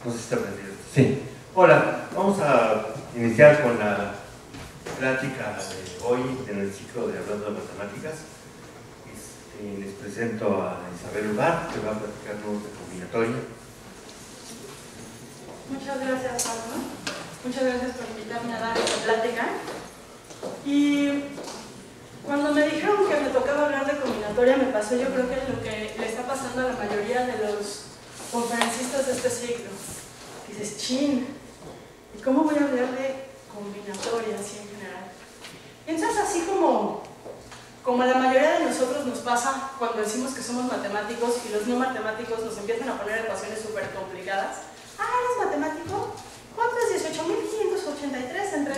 No sé si está prendido. Sí. Hola, vamos a iniciar con la plática de hoy en el ciclo de Hablando de Matemáticas. Les presento a Isabel Urbán, que va a platicarnos de combinatoria. Muchas gracias, Pablo. Muchas gracias por invitarme a dar esta plática. Y cuando me dijeron que me tocaba hablar de combinatoria, me pasó yo creo que lo que le está pasando a la mayoría de los conferencistas de este ciclo. Dices, chin, ¿y cómo voy a hablar de combinatoria así en general? Y entonces así como a la mayoría de nosotros nos pasa cuando decimos que somos matemáticos y los no matemáticos nos empiezan a poner ecuaciones súper complicadas. Ah, ¿eres matemático? ¿Cuánto es 18.583 entre...?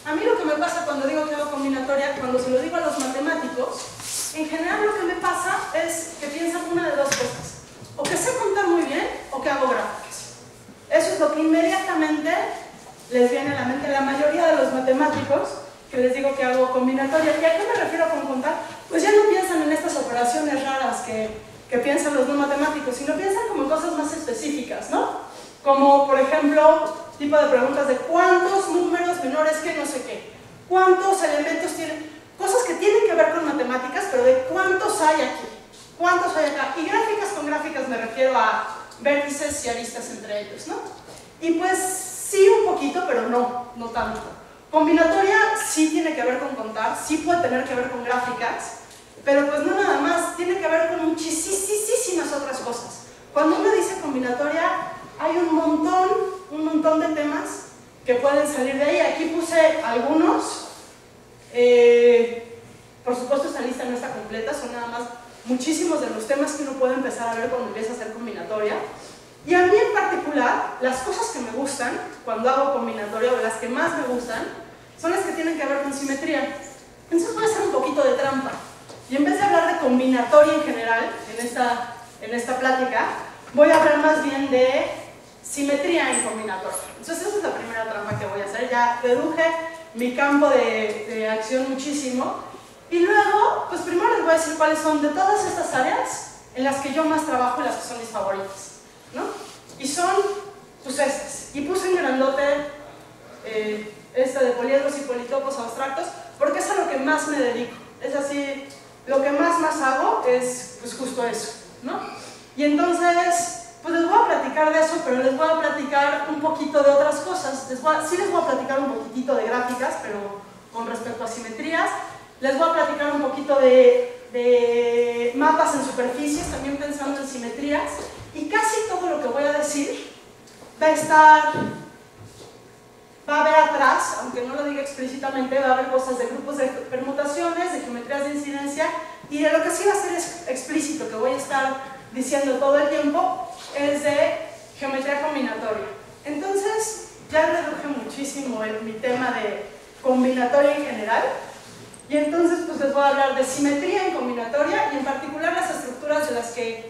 A mí lo que me pasa cuando digo que hago combinatoria, cuando se lo digo a los matemáticos, en general lo que me pasa es que piensan una de dos cosas. O que sé contar muy bien, o que hago gráficas. Eso es lo que inmediatamente les viene a la mente a la mayoría de los matemáticos que les digo que hago combinatoria. ¿Y a qué me refiero con contar? Pues ya no piensan en estas operaciones raras que piensan los no matemáticos, sino piensan como en cosas más específicas, ¿no? Como, por ejemplo, tipo de preguntas de cuántos números menores que no sé qué, cuántos elementos tienen, cosas que tienen que ver con matemáticas, pero de cuántos hay aquí, cuántos hay acá. Y gráficas, con gráficas me refiero a vértices y aristas entre ellos, ¿no? Y pues sí un poquito, pero no tanto. Combinatoria sí tiene que ver con contar, sí puede tener que ver con gráficas, pero pues no nada más, tiene que ver con muchísimas otras cosas. Cuando uno dice combinatoria, hay un montón de temas que pueden salir de ahí. Aquí puse algunos. Por supuesto esta lista no está completa, son nada más muchísimos de los temas que uno puede empezar a ver cuando empieza a hacer combinatoria. Y a mí en particular, las cosas que me gustan cuando hago combinatoria, o las que más me gustan, son las que tienen que ver con simetría. Entonces voy a hacer un poquito de trampa. Y en vez de hablar de combinatoria en general, en esta plática, voy a hablar más bien de simetría en combinatoria. Entonces esa es la primera trampa que voy a hacer. Ya reduje mi campo de acción muchísimo. Y luego, pues primero les voy a decir cuáles son de todas estas áreas en las que yo más trabajo y las que son mis favoritas, ¿no? Y son, pues estas. Y puse en grandote esta de poliedros y politopos abstractos, porque es a lo que más me dedico. Es así, lo que más hago es pues justo eso, ¿no? Y entonces, pues les voy a platicar de eso, pero les voy a platicar un poquito de otras cosas. Sí les voy a platicar un poquitito de gráficas, pero con respecto a simetrías. Les voy a platicar un poquito de mapas en superficies, también pensando en simetrías. Y casi todo lo que voy a decir va a haber atrás, aunque no lo diga explícitamente, va a haber cosas de grupos de permutaciones, de geometrías de incidencia, y de lo que sí va a ser explícito, que voy a estar diciendo todo el tiempo, es de geometría combinatoria. Entonces, ya reduje muchísimo mi tema de combinatoria en general, y entonces pues les voy a hablar de simetría en combinatoria, y en particular las estructuras de las que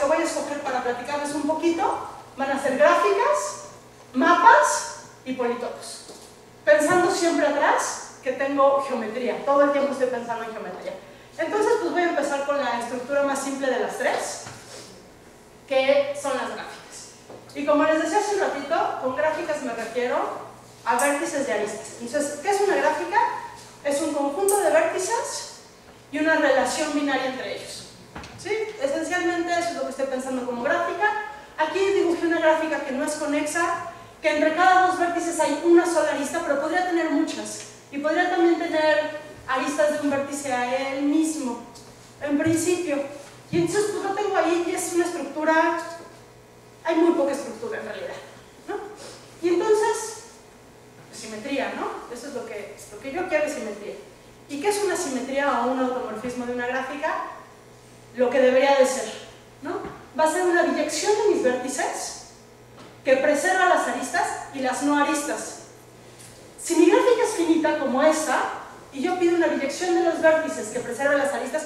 voy a escoger para platicarles un poquito, van a ser gráficas, mapas y politopos. Pensando siempre atrás que tengo geometría, todo el tiempo estoy pensando en geometría. Entonces pues voy a empezar con la estructura más simple de las tres, que son las gráficas. Y como les decía hace un ratito, con gráficas me refiero a vértices de aristas. Entonces, ¿qué es una gráfica? Es un conjunto de vértices y una relación binaria entre ellos. ¿Sí? Esencialmente eso es lo que estoy pensando como gráfica. Aquí dibujé una gráfica que no es conexa, que entre cada dos vértices hay una sola arista, pero podría tener muchas. Y podría también tener aristas de un vértice a él mismo, en principio. Y entonces pues lo tengo ahí y es una estructura, hay muy poca estructura en realidad, ¿no? Y entonces, simetría, ¿no? Eso es lo que yo quiero, es simetría. ¿Y qué es una simetría o un automorfismo de una gráfica? Lo que debería de ser, ¿no? Va a ser una biyección de mis vértices que preserva las aristas y las no aristas. Si mi gráfica es finita como esta, y yo pido una biyección de los vértices que preserve las aristas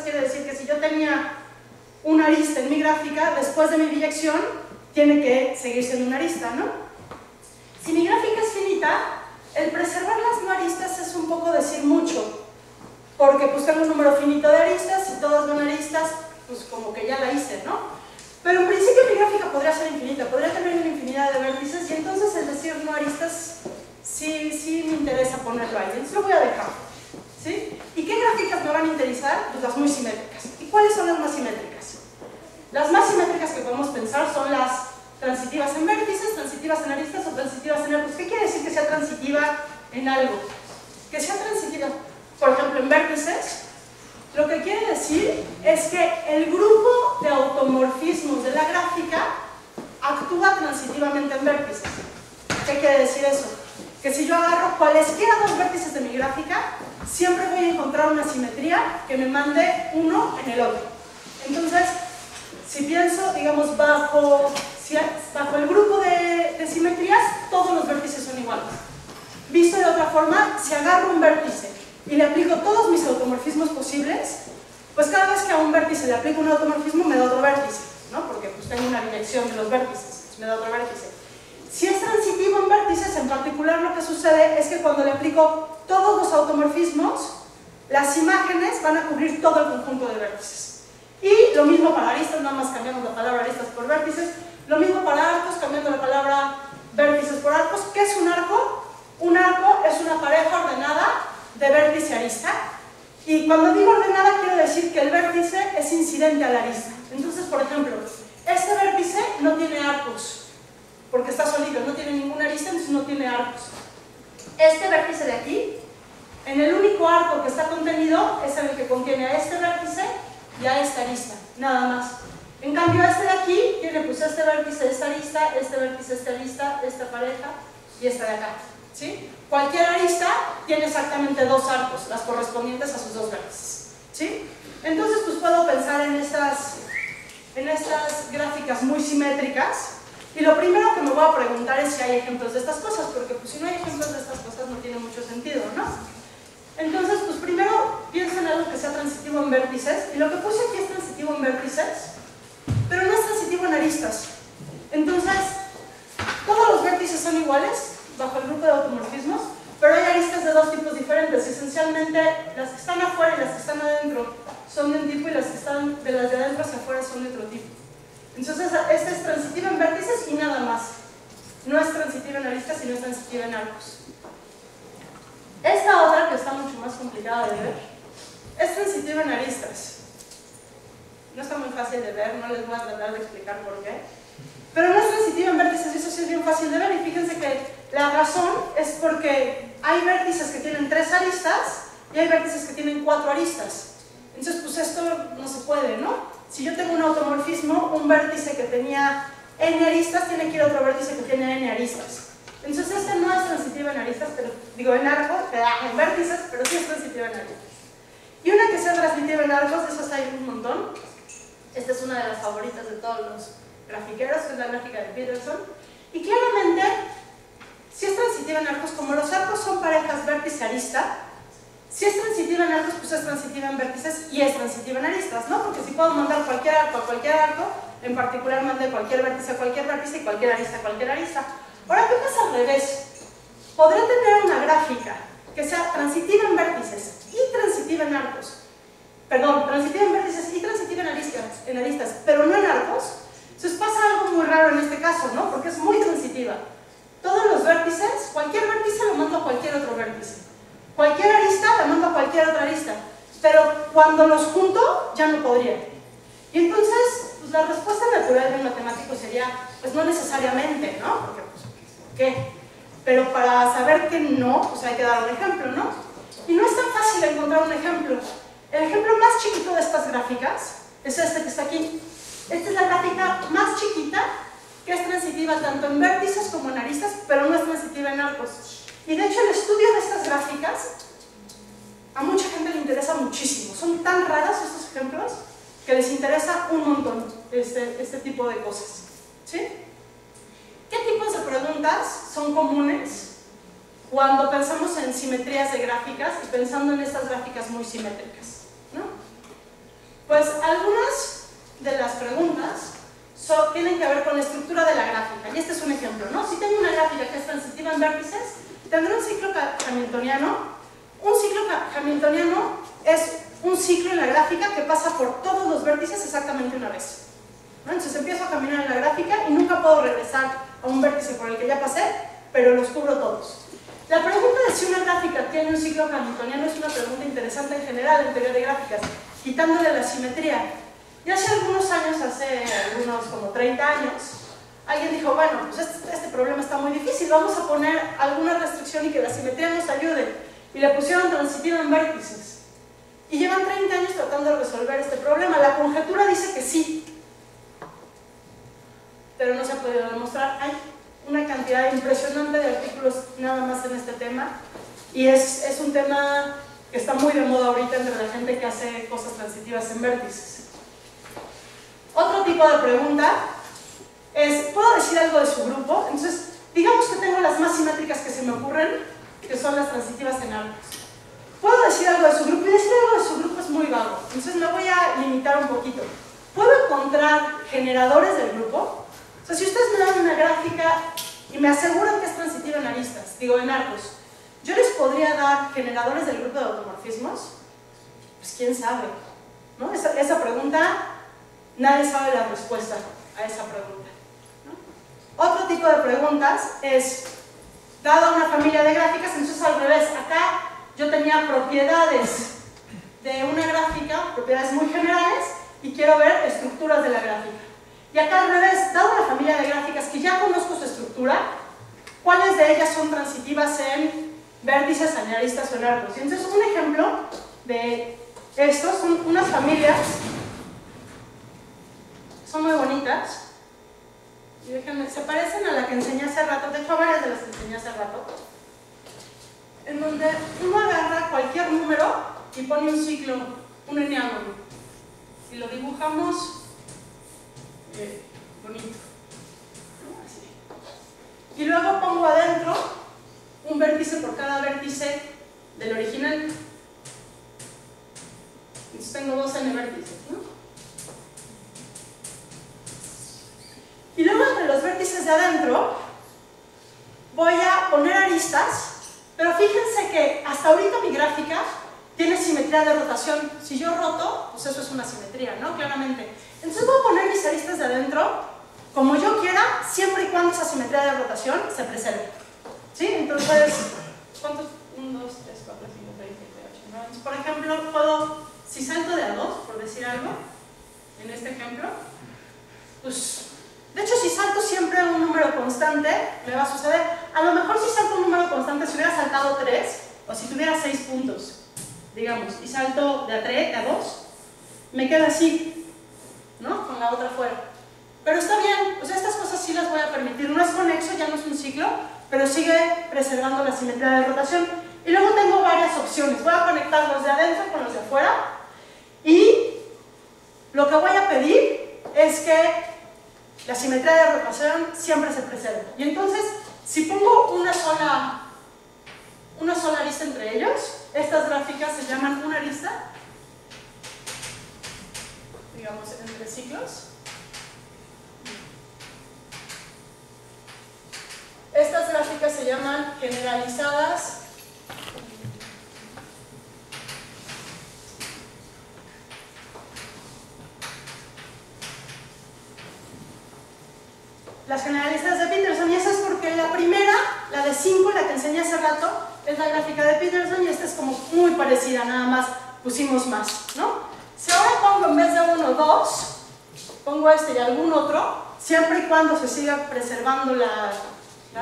quiere decir que si yo tenía una arista en mi gráfica, después de mi biyección, tiene que seguir siendo una arista, ¿no? Si mi gráfica es finita, el preservar las no aristas es un poco decir mucho, porque pues tengo un número finito de aristas, y todas son aristas, pues como que ya la hice, ¿no? Pero en principio mi gráfica podría ser infinita, podría tener una infinidad de vértices y entonces el decir no aristas sí me interesa ponerlo ahí, entonces lo voy a dejar. ¿Sí? ¿Y qué gráficas me van a interesar? Pues las muy simétricas. ¿Y cuáles son las más simétricas? Las más simétricas que podemos pensar son las transitivas en vértices, transitivas en aristas o transitivas en arcos. ¿Qué quiere decir que sea transitiva en algo? Que sea transitiva, por ejemplo, en vértices, lo que quiere decir es que el grupo de automorfismos de la gráfica actúa transitivamente en vértices. ¿Qué quiere decir eso? Que si yo agarro cualesquiera dos vértices de mi gráfica, siempre voy a encontrar una simetría que me mande uno en el otro. Entonces, si pienso, digamos, bajo el grupo de simetrías, todos los vértices son iguales. Visto de otra forma, si agarro un vértice y le aplico todos mis automorfismos posibles, pues cada vez que a un vértice le aplico un automorfismo me da otro vértice, ¿no? Porque pues tengo una dirección de los vértices, me da otro vértice. Si es transitivo en vértices, en particular lo que sucede es que cuando le aplico todos los automorfismos, las imágenes van a cubrir todo el conjunto de vértices. Y lo mismo para aristas, nada más cambiamos la palabra aristas por vértices, lo mismo para arcos, cambiando la palabra vértices por arcos. ¿Qué es un arco? Un arco es una pareja ordenada de vértice arista. Y cuando digo ordenada quiero decir que el vértice es incidente a la arista. Entonces, por ejemplo, este vértice no tiene arcos, porque está sólido, no tiene ninguna arista, entonces no tiene arcos. Este vértice de aquí, en el único arco que está contenido, es el que contiene a este vértice y a esta arista, nada más. En cambio, este de aquí tiene pues este vértice, esta arista, este vértice, esta arista, esta pareja y esta de acá. ¿Sí? Cualquier arista tiene exactamente dos arcos, las correspondientes a sus dos vértices. ¿Sí? Entonces, pues puedo pensar en estas gráficas muy simétricas. Y lo primero que me voy a preguntar es si hay ejemplos de estas cosas, porque pues, si no hay ejemplos de estas cosas no tiene mucho sentido, ¿no? Entonces, pues primero pienso en algo que sea transitivo en vértices, y lo que puse aquí es transitivo en vértices, pero no es transitivo en aristas. Entonces, todos los vértices son iguales, bajo el grupo de automorfismos, pero hay aristas de dos tipos diferentes. Esencialmente, las que están afuera y las que están adentro son de un tipo, y las que están de las de adentro hacia afuera son de otro tipo. Entonces, esta es transitiva en vértices y nada más. No es transitiva en aristas, sino es transitiva en arcos. Esta otra, que está mucho más complicada de ver, es transitiva en aristas. No está muy fácil de ver, no les voy a tratar de explicar por qué. Pero no es transitiva en vértices, eso sí es bien fácil de ver. Y fíjense que la razón es porque hay vértices que tienen 3 aristas y hay vértices que tienen 4 aristas. Entonces, pues esto no se puede, ¿no? Si yo tengo un automorfismo, un vértice que tenía n aristas tiene que ir a otro vértice que tiene n aristas. Entonces, este no es transitivo en aristas, pero digo en arcos, en vértices, pero sí es transitivo en aristas. Y una que sea transitiva en arcos, de esas hay un montón. Esta es una de las favoritas de todos los grafiqueros, que es la gráfica de Peterson. Y claramente, si es transitiva en arcos, como los arcos son parejas vértice-arista, si es transitiva en arcos, pues es transitiva en vértices y es transitiva en aristas, ¿no? Porque si puedo mandar cualquier arco a cualquier arco, en particular mandé cualquier vértice a cualquier vértice y cualquier arista a cualquier arista. Ahora, ¿qué pasa al revés? Podré tener una gráfica que sea transitiva en vértices y transitiva en arcos. Perdón, transitiva en vértices y transitiva en aristas, pero no en arcos. Entonces pasa algo muy raro en este caso, ¿no? Porque es muy transitiva. Todos los vértices, cualquier vértice lo mando a cualquier otro vértice. Cualquier arista la mando a cualquier otra arista. Pero cuando los junto, ya no podría. Y entonces, pues la respuesta natural de un matemático sería, pues no necesariamente, ¿no? Porque, pues, ¿qué? Pero para saber que no, pues hay que dar un ejemplo, ¿no? Y no es tan fácil encontrar un ejemplo. El ejemplo más chiquito de estas gráficas es este que está aquí. Esta es la gráfica más chiquita que es transitiva tanto en vértices como en aristas, pero no es transitiva en arcos. Y de hecho el estudio de estas gráficas a mucha gente le interesa muchísimo. Son tan raros estos ejemplos que les interesa un montón este tipo de cosas. ¿Sí? ¿Qué tipos de preguntas son comunes cuando pensamos en simetrías de gráficas y pensando en estas gráficas muy simétricas? ¿No? Pues algunas de las preguntas tienen que ver con la estructura de la gráfica. Y este es un ejemplo, ¿no? Si tengo una gráfica que es transitiva en vértices, tendré un ciclo hamiltoniano. Un ciclo hamiltoniano es un ciclo en la gráfica que pasa por todos los vértices exactamente una vez. ¿no? Entonces empiezo a caminar en la gráfica y nunca puedo regresar a un vértice por el que ya pasé, pero los cubro todos. La pregunta de si una gráfica tiene un ciclo hamiltoniano es una pregunta interesante en general en teoría de gráficas, quitándole la simetría. Y hace algunos años, hace algunos como 30 años, alguien dijo, bueno, pues este problema está muy difícil, vamos a poner alguna restricción y que la simetría nos ayude. Y le pusieron transitivo en vértices. Y llevan 30 años tratando de resolver este problema. La conjetura dice que sí, pero no se ha podido demostrar. Hay una cantidad impresionante de artículos nada más en este tema, y es un tema que está muy de moda ahorita entre la gente que hace cosas transitivas en vértices. Otro tipo de pregunta es, ¿puedo decir algo de su grupo? Entonces, digamos que tengo las más simétricas que se me ocurren, que son las transitivas en arcos. ¿Puedo decir algo de su grupo? Y decir algo de su grupo es muy vago, entonces me voy a limitar un poquito. ¿Puedo encontrar generadores del grupo? O sea, si ustedes me dan una gráfica y me aseguran que es transitiva en aristas, digo en arcos, ¿yo les podría dar generadores del grupo de automorfismos? Pues quién sabe, ¿no? Esa pregunta, nadie sabe la respuesta a esa pregunta, ¿no? Otro tipo de preguntas es, dada una familia de gráficas, entonces al revés, acá yo tenía propiedades de una gráfica, propiedades muy generales, y quiero ver estructuras de la gráfica. Y acá al revés, dado una familia de gráficas que ya conozco su estructura, ¿cuáles de ellas son transitivas en vértices, en aristas o en arcos? Y entonces un ejemplo de esto son unas familias, son muy bonitas, y déjenme, se parecen a la que enseñé hace rato, de hecho a varias de las que enseñé hace rato, en donde uno agarra cualquier número y pone un ciclo, un eneágono, y lo dibujamos bonito, ¿no? Así. Y luego pongo adentro un vértice por cada vértice del original. Entonces tengo 2 n vértices, ¿no? Y luego entre los vértices de adentro voy a poner aristas, pero fíjense que hasta ahorita mi gráfica tiene simetría de rotación. Si yo roto, pues eso es una simetría, ¿no? Claramente. Entonces voy a poner mis aristas de adentro como yo quiera, siempre y cuando esa simetría de rotación se preserve. ¿Sí? Entonces, ¿cuántos? 1, 2, 3, 4, 5, 6, 7, 8, 9. Por ejemplo, puedo, si salto de a 2, por decir algo, en este ejemplo, pues, de hecho, si salto siempre un número constante, me va a suceder. A lo mejor si salto un número constante, si hubiera saltado 3, o si tuviera 6 puntos, digamos, y salto de a 3, de a 2, me queda así, ¿no? Con la otra fuera. Pero está bien, o sea, estas cosas sí las voy a permitir. No es conexo, ya no es un ciclo, pero sigue preservando la simetría de rotación. Y luego tengo varias opciones. Voy a conectar los de adentro con los de afuera. Y lo que voy a pedir es que la simetría de rotación siempre se preserve. Y entonces, si pongo una sola arista entre ellos, estas gráficas se llaman una arista, digamos, entre ciclos. Estas gráficas se llaman generalizadas las generalizadas de Peterson, y esa es porque la primera, la de 5, la que enseñé hace rato, es la gráfica de Peterson, y esta es como muy parecida, nada más pusimos más, ¿no? Si ahora pongo en vez de 1, 2, pongo este y algún otro, siempre y cuando se siga preservando la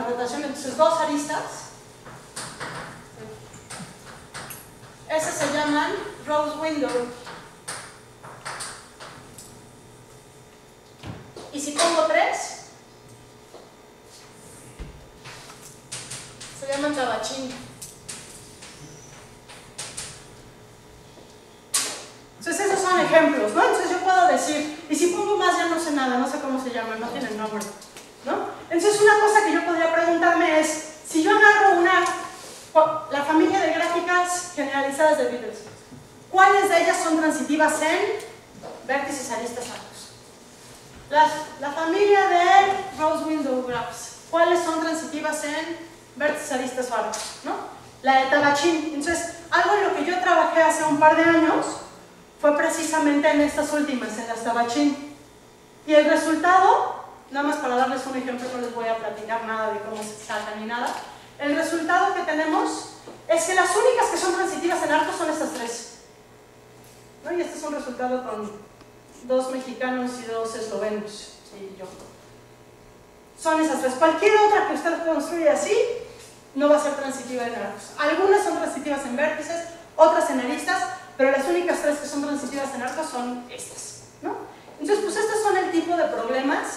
rotación, entonces 2 aristas, esas se llaman Rose Window. Y si pongo 3, se llaman tabachín. Entonces esos son ejemplos, ¿no? Entonces yo puedo decir, y si pongo más ya no sé nada, no sé cómo se llaman, no tienen nombre, ¿no? Entonces una cosa que yo podría preguntarme es, si yo agarro la familia de gráficas generalizadas de Peterson, ¿cuáles de ellas son transitivas en vértices, aristas, arcos? La familia de Rose Window Graphs, ¿cuáles son transitivas en vértices, aristas o arcos? ¿No? La de tabachín. Entonces, algo en lo que yo trabajé hace un par de años fue precisamente en estas últimas, en las tabachín. Y el resultado, nada más para darles un ejemplo, no les voy a platicar nada de cómo se saca ni nada. El resultado que tenemos es que las únicas que son transitivas en arcos son estas tres, ¿no? Y este es un resultado con 2 mexicanos y 2 eslovenos y yo. Son esas tres. Cualquier otra que usted construya así no va a ser transitiva en arcos. Algunas son transitivas en vértices, otras en aristas, pero las únicas tres que son transitivas en arcos son estas, ¿no? Entonces, pues estos son el tipo de problemas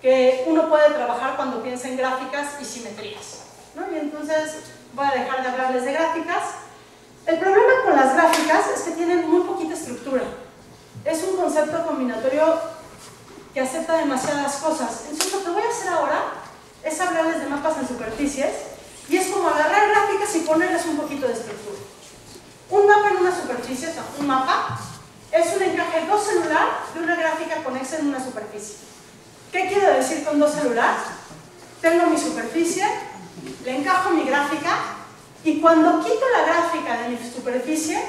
que uno puede trabajar cuando piensa en gráficas y simetrías, ¿no? Y entonces voy a dejar de hablarles de gráficas. El problema con las gráficas es que tienen muy poquita estructura. Es un concepto combinatorio que acepta demasiadas cosas. Entonces lo que voy a hacer ahora es hablarles de mapas en superficies y es como agarrar gráficas y ponerles un poquito de estructura. Un mapa en una superficie, o sea, un mapa, es un encaje celular de una gráfica conexa en una superficie. ¿Qué quiero decir con celular? Tengo mi superficie, le encajo mi gráfica y cuando quito la gráfica de mi superficie,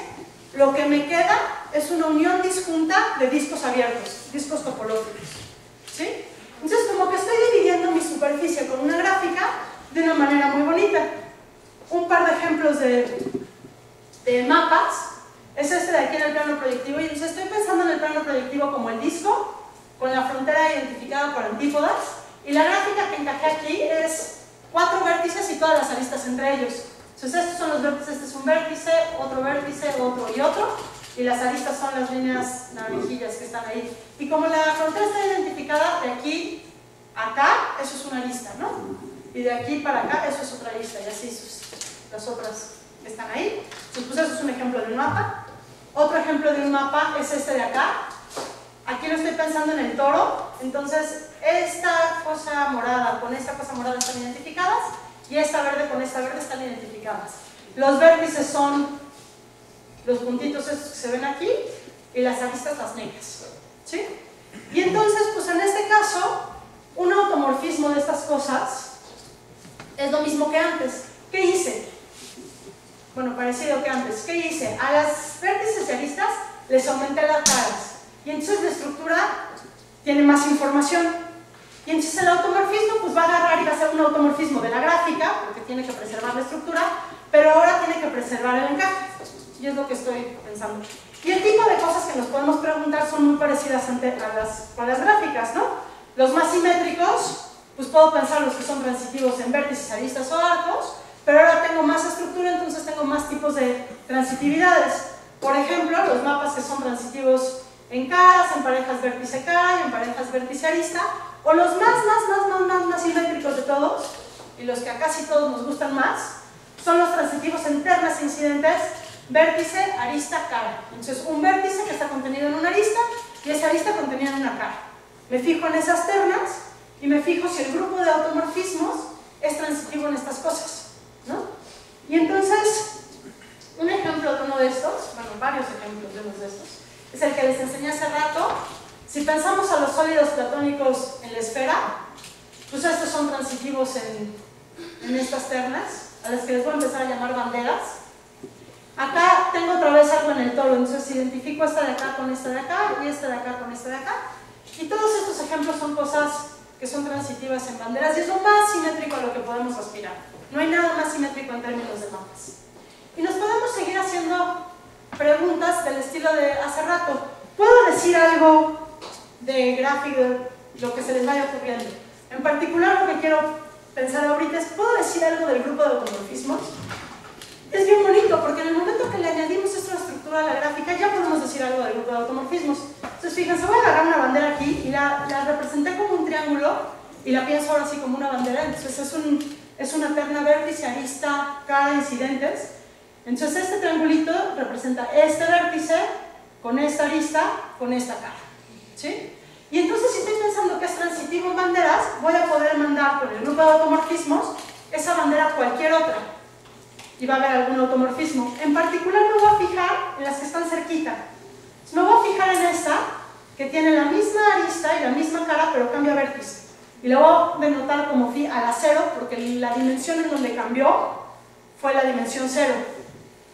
lo que me queda es una unión disjunta de discos abiertos, discos topológicos, ¿sí? Entonces, como que estoy dividiendo mi superficie con una gráfica de una manera muy bonita. Un par de ejemplos de mapas es este de aquí en el plano proyectivo, y entonces estoy pensando en el plano proyectivo como el disco, con la frontera identificada por antípodas, y la gráfica que encajé aquí es 4 vértices y todas las aristas entre ellos. Entonces estos son los vértices, este es un vértice, otro y otro, y las aristas son las líneas naranjillas que están ahí. Y como la frontera está identificada de aquí a acá, eso es una arista, ¿no? Y de aquí para acá, eso es otra arista, y así las otras que están ahí. Entonces, pues eso es un ejemplo de un mapa. Otro ejemplo de un mapa es este de acá. Aquí lo estoy pensando en el toro. Entonces, esta cosa morada con esta cosa morada están identificadas, y esta verde con esta verde están identificadas. Los vértices son los puntitos estos que se ven aquí, y las aristas las negras, ¿sí? Y entonces, pues en este caso, un automorfismo de estas cosas es lo mismo que antes. ¿Qué hice? Bueno, parecido que antes. ¿Qué hice? A las vértices y aristas les aumenté las caras, y entonces la estructura tiene más información. Y entonces el automorfismo pues va a agarrar y va a hacer un automorfismo de la gráfica, porque tiene que preservar la estructura, pero ahora tiene que preservar el encaje. Y es lo que estoy pensando. Y el tipo de cosas que nos podemos preguntar son muy parecidas con las gráficas, ¿no? Los más simétricos, pues puedo pensar los que son transitivos en vértices, aristas o arcos, pero ahora tengo más estructura, entonces tengo más tipos de transitividades. Por ejemplo, los mapas que son transitivos en caras, en parejas vértice-cara y en parejas vértice-arista, o los más simétricos de todos, y los que a casi todos nos gustan más, son los transitivos en ternas incidentes, vértice, arista, cara. Entonces, un vértice que está contenido en una arista y esa arista contenida en una cara. Me fijo en esas ternas y me fijo si el grupo de automorfismos es transitivo en estas cosas, ¿no? Y entonces, un ejemplo de uno de estos, bueno, varios ejemplos de uno de estos, es el que les enseñé hace rato. Si pensamos a los sólidos platónicos en la esfera, pues estos son transitivos en estas ternas, a las que les voy a empezar a llamar banderas. Acá tengo otra vez algo en el toro, entonces identifico esta de acá con esta de acá, y esta de acá con esta de acá. Y todos estos ejemplos son cosas que son transitivas en banderas, y es lo más simétrico a lo que podemos aspirar. No hay nada más simétrico en términos de mapas. Y nos podemos seguir haciendo preguntas del estilo de hace rato. ¿Puedo decir algo de gráfico, lo que se les vaya ocurriendo? En particular, lo que quiero pensar ahorita es, ¿puedo decir algo del grupo de automorfismos? Es bien bonito, porque en el momento que le añadimos esta estructura a la gráfica, ya podemos decir algo del grupo de automorfismos. Entonces, fíjense, voy a agarrar una bandera aquí y la representé como un triángulo, y la pienso ahora sí como una bandera. Entonces, es una terna vértice, arista, cara, incidentes. Entonces, este triangulito representa este vértice con esta arista, con esta cara, ¿sí? Y entonces, si estoy pensando que es transitivo en banderas, voy a poder mandar con el grupo de automorfismos esa bandera a cualquier otra, y va a haber algún automorfismo. En particular me voy a fijar en las que están cerquita. Me voy a fijar en esta, que tiene la misma arista y la misma cara, pero cambia vértice. Y la voy a denotar como phi a la 0, porque la dimensión en donde cambió fue la dimensión 0.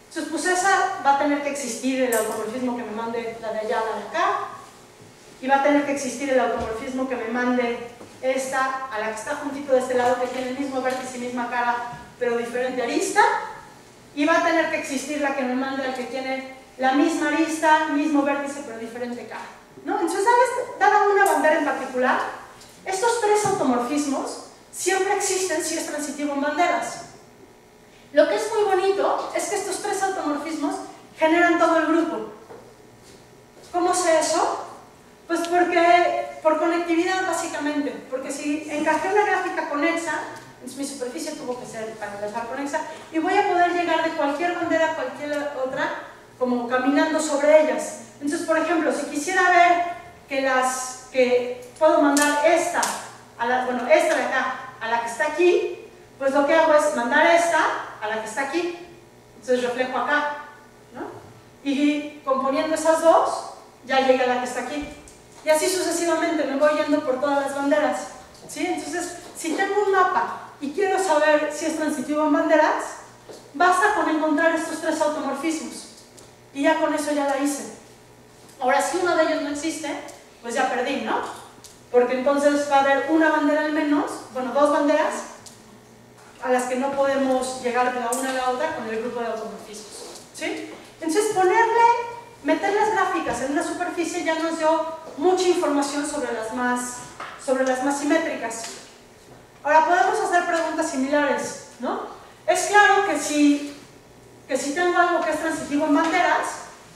Entonces, pues esa va a tener que existir, el automorfismo que me mande la de allá, la de acá. y va a tener que existir el automorfismo que me mande esta a la que está juntito de este lado, que tiene el mismo vértice y misma cara, pero diferente arista, y va a tener que existir la que me mande al que tiene la misma arista, mismo vértice, pero diferente cara, ¿no? Entonces, dada una bandera en particular, estos tres automorfismos siempre existen si es transitivo en banderas. Lo que es muy bonito es que estos tres automorfismos generan todo el grupo. ¿Cómo sé eso? Pues por conectividad, básicamente. Porque si encajé una gráfica conexa, entonces mi superficie tuvo que ser para empezar conexa, y voy a poder llegar de cualquier bandera a cualquier otra, como caminando sobre ellas. Entonces, por ejemplo, si quisiera ver que puedo mandar esta, esta de acá, a la que está aquí, pues lo que hago es mandar esta a la que está aquí. Entonces reflejo acá, ¿no? Y componiendo esas dos, ya llega la que está aquí. Y así sucesivamente me voy yendo por todas las banderas, ¿sí? Entonces, si tengo un mapa y quiero saber si es transitivo en banderas, basta con encontrar estos tres automorfismos. Y ya con eso ya la hice. Ahora, si uno de ellos no existe, pues ya perdí, ¿no? Porque entonces va a haber una bandera al menos, bueno, dos banderas, a las que no podemos llegar de la una a la otra con el grupo de automorfismos, ¿sí? Entonces, meter las gráficas en una superficie ya nos dio mucha información sobre las más simétricas. Ahora, podemos hacer preguntas similares, ¿no? Es claro que si tengo algo que es transitivo en banderas,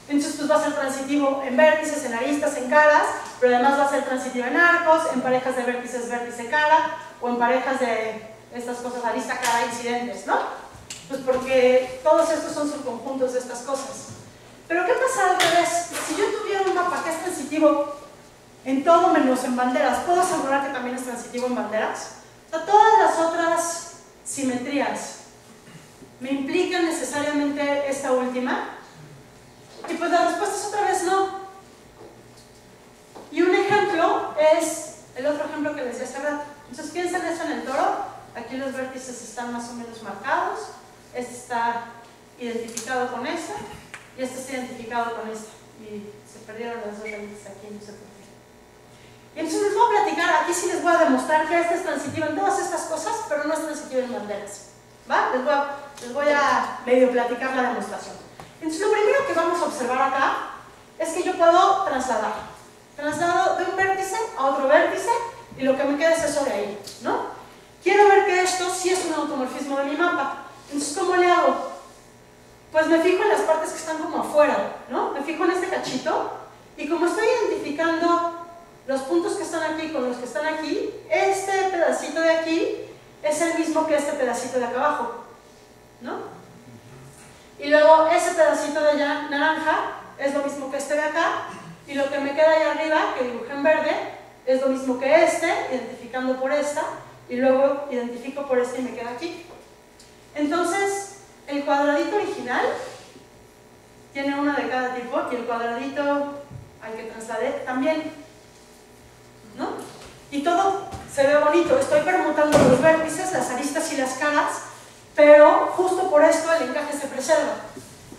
entonces pues va a ser transitivo en vértices, en aristas, en caras, pero además va a ser transitivo en arcos, en parejas de vértices, vértice, cara, o en parejas de estas cosas, arista, cara, incidentes, ¿no? Pues porque todos estos son subconjuntos de estas cosas. Pero ¿qué pasa al revés? Si yo tuviera un mapa que es transitivo en todo menos en banderas, ¿puedo asegurar que también es transitivo en banderas? O sea, todas las otras simetrías me implican necesariamente esta última. Y pues la respuesta es otra vez no. Y un ejemplo es el otro ejemplo que les di hace rato. Entonces piensen eso en el toro. Aquí los vértices están más o menos marcados. Este está identificado con esta. Y este está identificado con esta. Y se perdieron las dos raíces aquí, no sé por qué. Y entonces les voy a platicar, aquí sí les voy a demostrar que este es transitivo en todas estas cosas, pero no es transitivo en banderas. ¿Va? Les voy a medio platicar la demostración. Entonces lo primero que vamos a observar acá es que yo puedo trasladar. Traslado de un vértice a otro vértice y lo que me queda es eso de ahí, ¿no? Quiero ver que esto sí es un automorfismo de mi mapa. Entonces, ¿cómo le hago? Pues me fijo en las partes que están como afuera, ¿no? Me fijo en este cachito y como estoy identificando los puntos que están aquí con los que están aquí, este pedacito de aquí es el mismo que este pedacito de acá abajo, ¿no? Y luego ese pedacito de allá naranja es lo mismo que este de acá, y lo que me queda allá arriba, que dibujé en verde, es lo mismo que este, identificando por esta, y luego identifico por este y me queda aquí. Entonces, el cuadradito original tiene una de cada tipo, y el cuadradito al que trasladé también, ¿no? Y todo se ve bonito, estoy permutando los vértices, las aristas y las caras, pero justo por esto el encaje se preserva.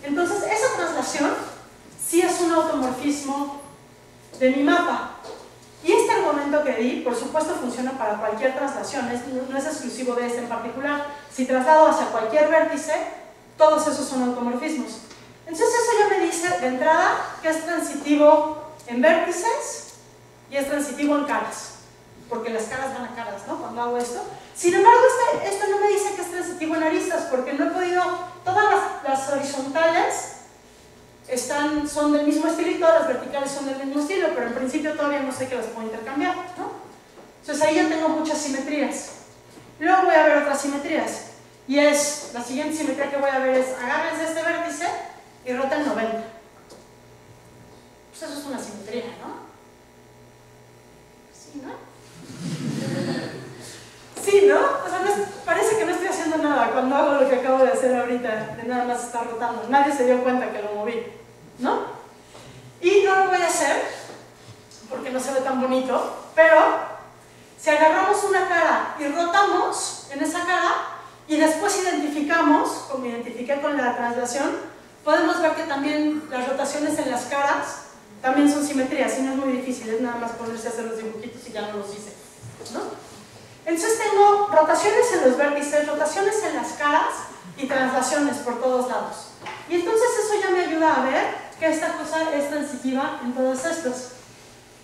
Entonces, esa traslación sí es un automorfismo de mi mapa. Y este argumento que di, por supuesto, funciona para cualquier traslación, no es exclusivo de este en particular. Si traslado hacia cualquier vértice, todos esos son automorfismos. Entonces, eso ya me dice de entrada que es transitivo en vértices y es transitivo en caras, porque las caras van a caras, ¿no? Cuando hago esto. Sin embargo, esto no me dice que es transitivo en aristas, porque no he podido, todas las horizontales son del mismo estilo y todas las verticales son del mismo estilo, pero en principio todavía no sé que las puedo intercambiar, ¿no? Entonces ahí ya tengo muchas simetrías. Luego voy a ver otras simetrías, y la siguiente simetría que voy a ver es, agárrense este vértice y roten 90. Pues eso es una simetría, ¿no? Sí, ¿no? Sí, ¿no? O sea, parece que no estoy haciendo nada cuando hago lo que acabo de hacer ahorita, de nada más estar rotando. Nadie se dio cuenta que lo moví, ¿no? Y no lo voy a hacer porque no se ve tan bonito, pero si agarramos una cara y rotamos en esa cara y después identificamos, como identifiqué con la traslación, podemos ver que también las rotaciones en las caras también son simetrías y no es muy difícil, es nada más ponerse a hacer los dibujitos y ya no los hice, ¿no? Entonces tengo rotaciones en los vértices, rotaciones en las caras y translaciones por todos lados. Y entonces eso ya me ayuda a ver que esta cosa es transitiva en todos estos.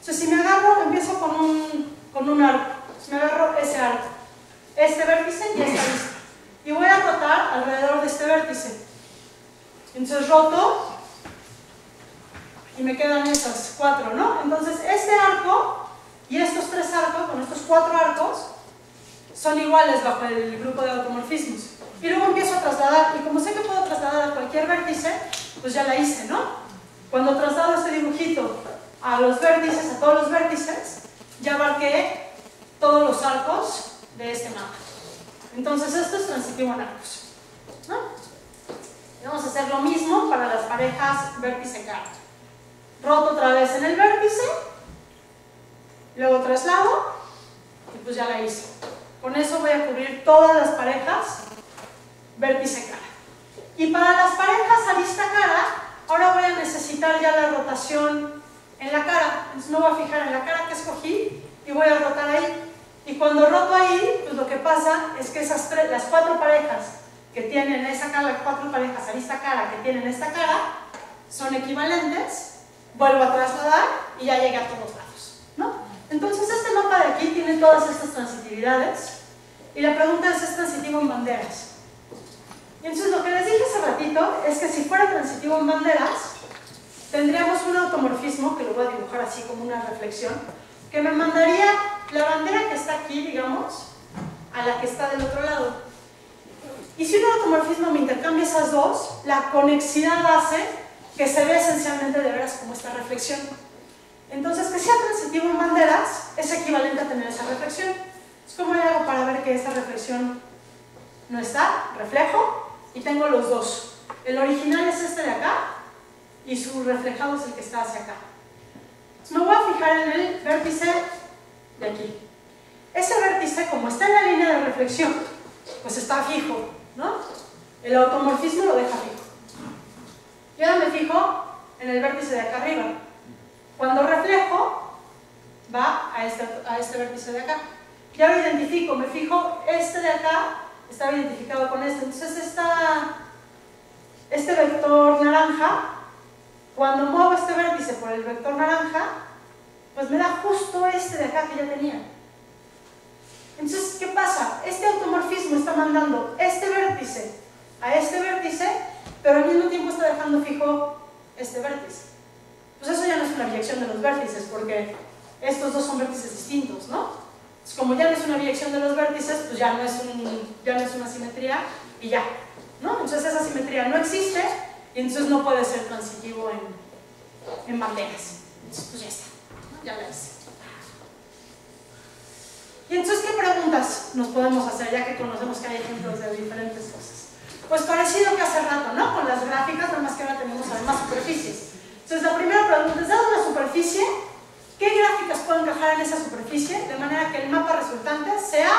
Entonces si me agarro, empiezo con un arco, si me agarro ese arco, este vértice y esta arista, y voy a rotar alrededor de este vértice. Entonces roto y me quedan esas 4, ¿no? Entonces este arco y estos 3 arcos, con estos 4 arcos, son iguales bajo el grupo de automorfismos. Y luego empiezo a trasladar, y como sé que puedo trasladar a cualquier vértice, pues ya la hice, ¿no? Cuando traslado este dibujito a los vértices, a todos los vértices, ya abarqué todos los arcos de este mapa. Entonces esto es transitivo en arcos, ¿no? Y vamos a hacer lo mismo para las parejas vértice-cara. Roto otra vez en el vértice, luego traslado, y pues ya la hice. Con eso voy a cubrir todas las parejas vértice-cara. Y para las parejas arista-cara, ahora voy a necesitar ya la rotación en la cara. Entonces me voy a fijar en la cara que escogí y voy a rotar ahí. Y cuando roto ahí, pues lo que pasa es que las 4 parejas que tienen esa cara, las 4 parejas arista-cara que tienen esta cara, son equivalentes. Vuelvo a trasladar y ya llegué a todos lados, ¿no? Entonces este mapa de aquí tiene todas estas transitividades y la pregunta es transitivo en banderas. Y entonces lo que les dije hace ratito es que si fuera transitivo en banderas, tendríamos un automorfismo, que lo voy a dibujar así como una reflexión, que me mandaría la bandera que está aquí, digamos, a la que está del otro lado. Y si un automorfismo me intercambia esas dos, la conexidad hace que se ve esencialmente de veras como esta reflexión. Entonces, que sea transitivo en banderas es equivalente a tener esa reflexión. ¿Cómo le hago para ver que esa reflexión no está? Reflejo y tengo los dos. El original es este de acá y su reflejado es el que está hacia acá. Entonces, me voy a fijar en el vértice de aquí. Ese vértice, como está en la línea de reflexión, pues está fijo, ¿no? El automorfismo lo deja fijo. Y ahora me fijo en el vértice de acá arriba. Cuando reflejo, va a este vértice de acá. Ya lo identifico, me fijo, este de acá estaba identificado con este. Entonces este vector naranja, cuando muevo este vértice por el vector naranja, pues me da justo este de acá que ya tenía. Entonces, ¿qué pasa? Este automorfismo está mandando este vértice a este vértice, pero al mismo tiempo está dejando fijo este vértice. Pues eso ya no es una biyección de los vértices, porque estos dos son vértices distintos, ¿no? Pues como ya no es una biyección de los vértices, pues ya no es una simetría y ya, ¿no? Entonces esa simetría no existe y entonces no puede ser transitivo en banderas. Entonces pues ya está, ¿no? Ya la hice. Y entonces, ¿qué preguntas nos podemos hacer ya que conocemos que hay ejemplos de diferentes cosas? Pues parecido que hace rato, ¿no? Con las gráficas, nada más que ahora tenemos además superficies. Entonces la primera pregunta es, dado una superficie, ¿qué gráficas pueden encajar en esa superficie? De manera que el mapa resultante sea,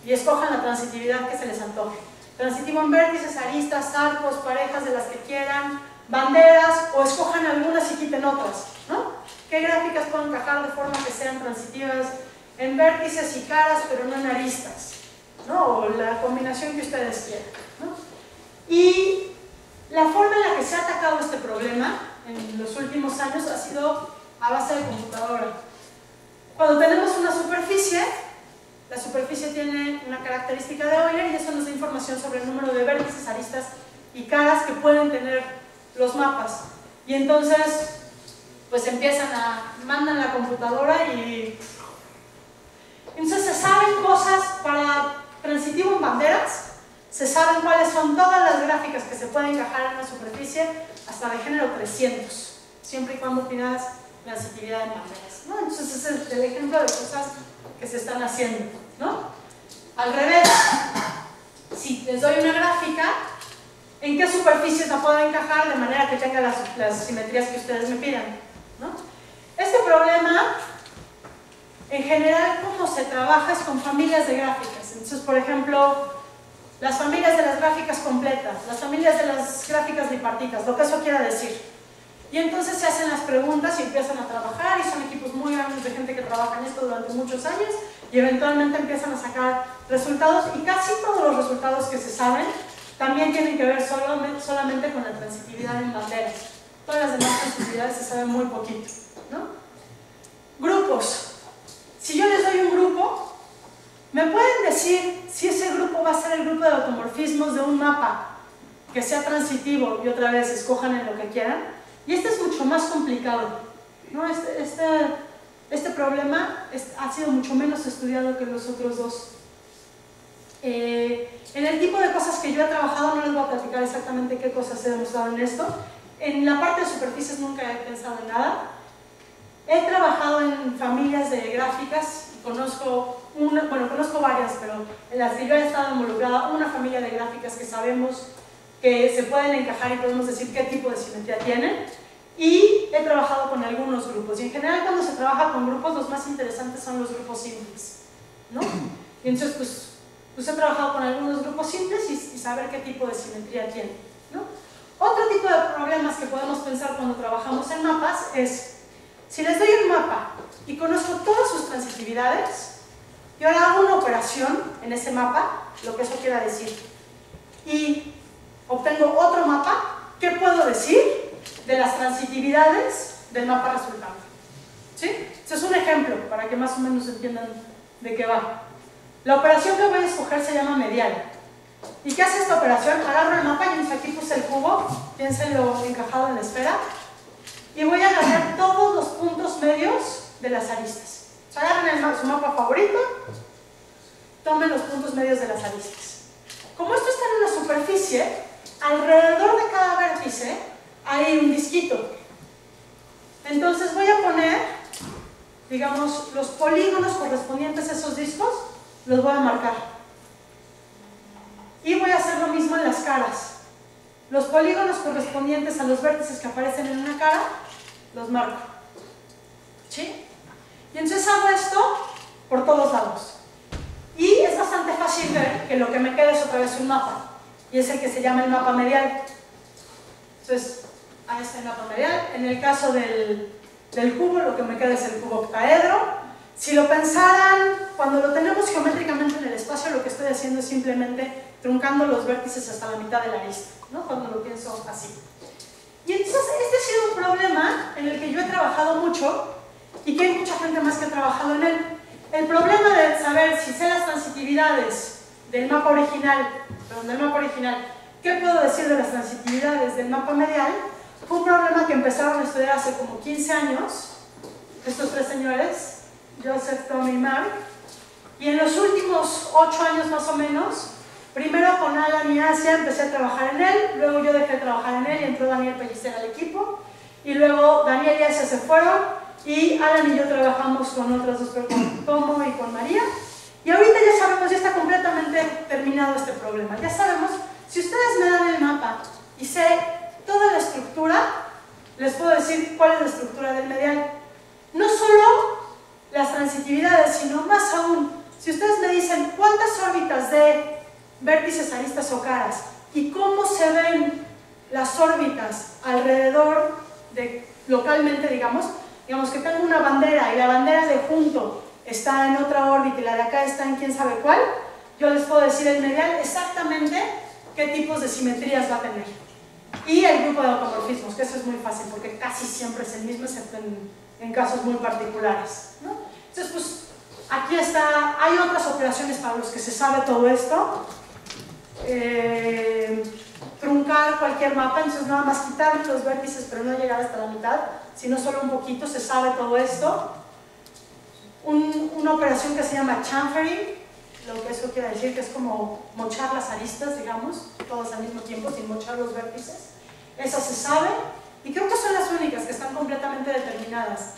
y escojan la transitividad que se les antoje. Transitivo en vértices, aristas, arcos, parejas de las que quieran, banderas, o escojan algunas y quiten otras, ¿no? ¿Qué gráficas pueden encajar de forma que sean transitivas en vértices y caras, pero no en aristas, ¿no? O la combinación que ustedes quieran, ¿no? Y la forma en la que se ha atacado este problema en los últimos años ha sido a base de computadora. Cuando tenemos una superficie, la superficie tiene una característica de Euler y eso nos da información sobre el número de vértices, aristas y caras que pueden tener los mapas. Y entonces, pues mandan la computadora y entonces se saben cosas para transitivo en banderas, se saben cuáles son todas las gráficas que se pueden encajar en una superficie hasta de género 300, siempre y cuando pidas transitividad en banderas, ¿no? Entonces ese es el ejemplo de cosas que se están haciendo, ¿no? Al revés, si les doy una gráfica, ¿en qué superficies la puedo encajar de manera que tenga las simetrías que ustedes me pidan, ¿no? Este problema, en general, cómo se trabaja es con familias de gráficas. Entonces, por ejemplo, las familias de las gráficas completas, las familias de las gráficas bipartitas, lo que eso quiera decir. Y entonces se hacen las preguntas y empiezan a trabajar, y son equipos muy grandes de gente que trabaja en esto durante muchos años, y eventualmente empiezan a sacar resultados, y casi todos los resultados que se saben también tienen que ver solamente con la transitividad en banderas. Todas las demás transitividades se saben muy poquito, ¿no? Grupos. Si yo les doy un grupo, ¿me pueden decir si ese grupo va a ser el grupo de automorfismos de un mapa que sea transitivo? Y otra vez, escojan en lo que quieran. Y este es mucho más complicado, ¿no? Este problema ha sido mucho menos estudiado que los otros dos. En el tipo de cosas que yo he trabajado, no les voy a platicar exactamente qué cosas he demostrado en esto. En la parte de superficies nunca he pensado en nada. He trabajado en familias de gráficas y conozco varias, pero en las que yo he estado involucrada, una familia de gráficas que sabemos que se pueden encajar y podemos decir qué tipo de simetría tienen. Y he trabajado con algunos grupos. Y en general, cuando se trabaja con grupos, los más interesantes son los grupos simples, ¿no? Y entonces, pues he trabajado con algunos grupos simples y saber qué tipo de simetría tienen, ¿no? Otro tipo de problemas que podemos pensar cuando trabajamos en mapas es, si les doy un mapa y conozco todas sus transitividades, y ahora hago una operación en ese mapa, lo que eso quiera decir, y obtengo otro mapa, ¿qué puedo decir de las transitividades del mapa resultante? ¿Sí? Este es un ejemplo para que más o menos entiendan de qué va. La operación que voy a escoger se llama medial. ¿Y qué hace esta operación? Agarro el mapa y aquí puse el cubo, piénsenlo encajado en la esfera, y voy a agarrar todos los puntos medios de las aristas. O sea, agarren su mapa favorito, tomen los puntos medios de las aristas. Como esto está en una superficie, alrededor de cada vértice hay un disquito. Entonces voy a poner, digamos, los polígonos correspondientes a esos discos, los voy a marcar. Y voy a hacer lo mismo en las caras. Los polígonos correspondientes a los vértices que aparecen en una cara, los marco. ¿Sí? Y entonces hago esto por todos lados. Y es bastante fácil ver que lo que me queda es otra vez un mapa. Y es el que se llama el mapa medial. Entonces, ahí está el mapa medial. En el caso del cubo, lo que me queda es el cubo octaedro. Si lo pensaran, cuando lo tenemos geométricamente en el espacio, lo que estoy haciendo es simplemente truncando los vértices hasta la mitad de la arista, ¿no? Cuando lo pienso así. Y entonces este ha sido un problema en el que yo he trabajado mucho y que hay mucha gente más que ha trabajado en él. El problema de saber si sé las transitividades del mapa original, ¿qué puedo decir de las transitividades del mapa medial? Fue un problema que empezaron a estudiar hace como 15 años, estos tres señores, Joseph, Tom y Mark, y en los últimos 8 años más o menos, primero con Alan y Asia empecé a trabajar en él, luego yo dejé de trabajar en él y entró Daniel Pellicer al equipo, y luego Daniel y Asia se fueron, y Alan y yo trabajamos con otras dos personas, con Tomo y con María, y ahorita ya sabemos, ya está completamente terminado este problema. Ya sabemos, si ustedes me dan el mapa y sé toda la estructura, les puedo decir cuál es la estructura del medial. No solo las transitividades, sino más aún, si ustedes me dicen cuántas órbitas de vértices, aristas o caras y cómo se ven las órbitas alrededor de, localmente digamos que tengo una bandera y la bandera de junto está en otra órbita y la de acá está en quién sabe cuál, yo les puedo decir el medial exactamente qué tipos de simetrías va a tener. Y el grupo de automorfismos, que eso es muy fácil porque casi siempre es el mismo, excepto en casos muy particulares, ¿no? Entonces, pues, aquí está, hay otras operaciones para los que se sabe todo esto. Truncar cualquier mapa, entonces nada más quitar los vértices pero no llegar hasta la mitad, sino solo un poquito, se sabe todo esto. Una operación que se llama chamfering, lo que eso quiere decir que es como mochar las aristas, digamos, todas al mismo tiempo, sin mochar los vértices. Eso se sabe, y creo que son las únicas que están completamente determinadas.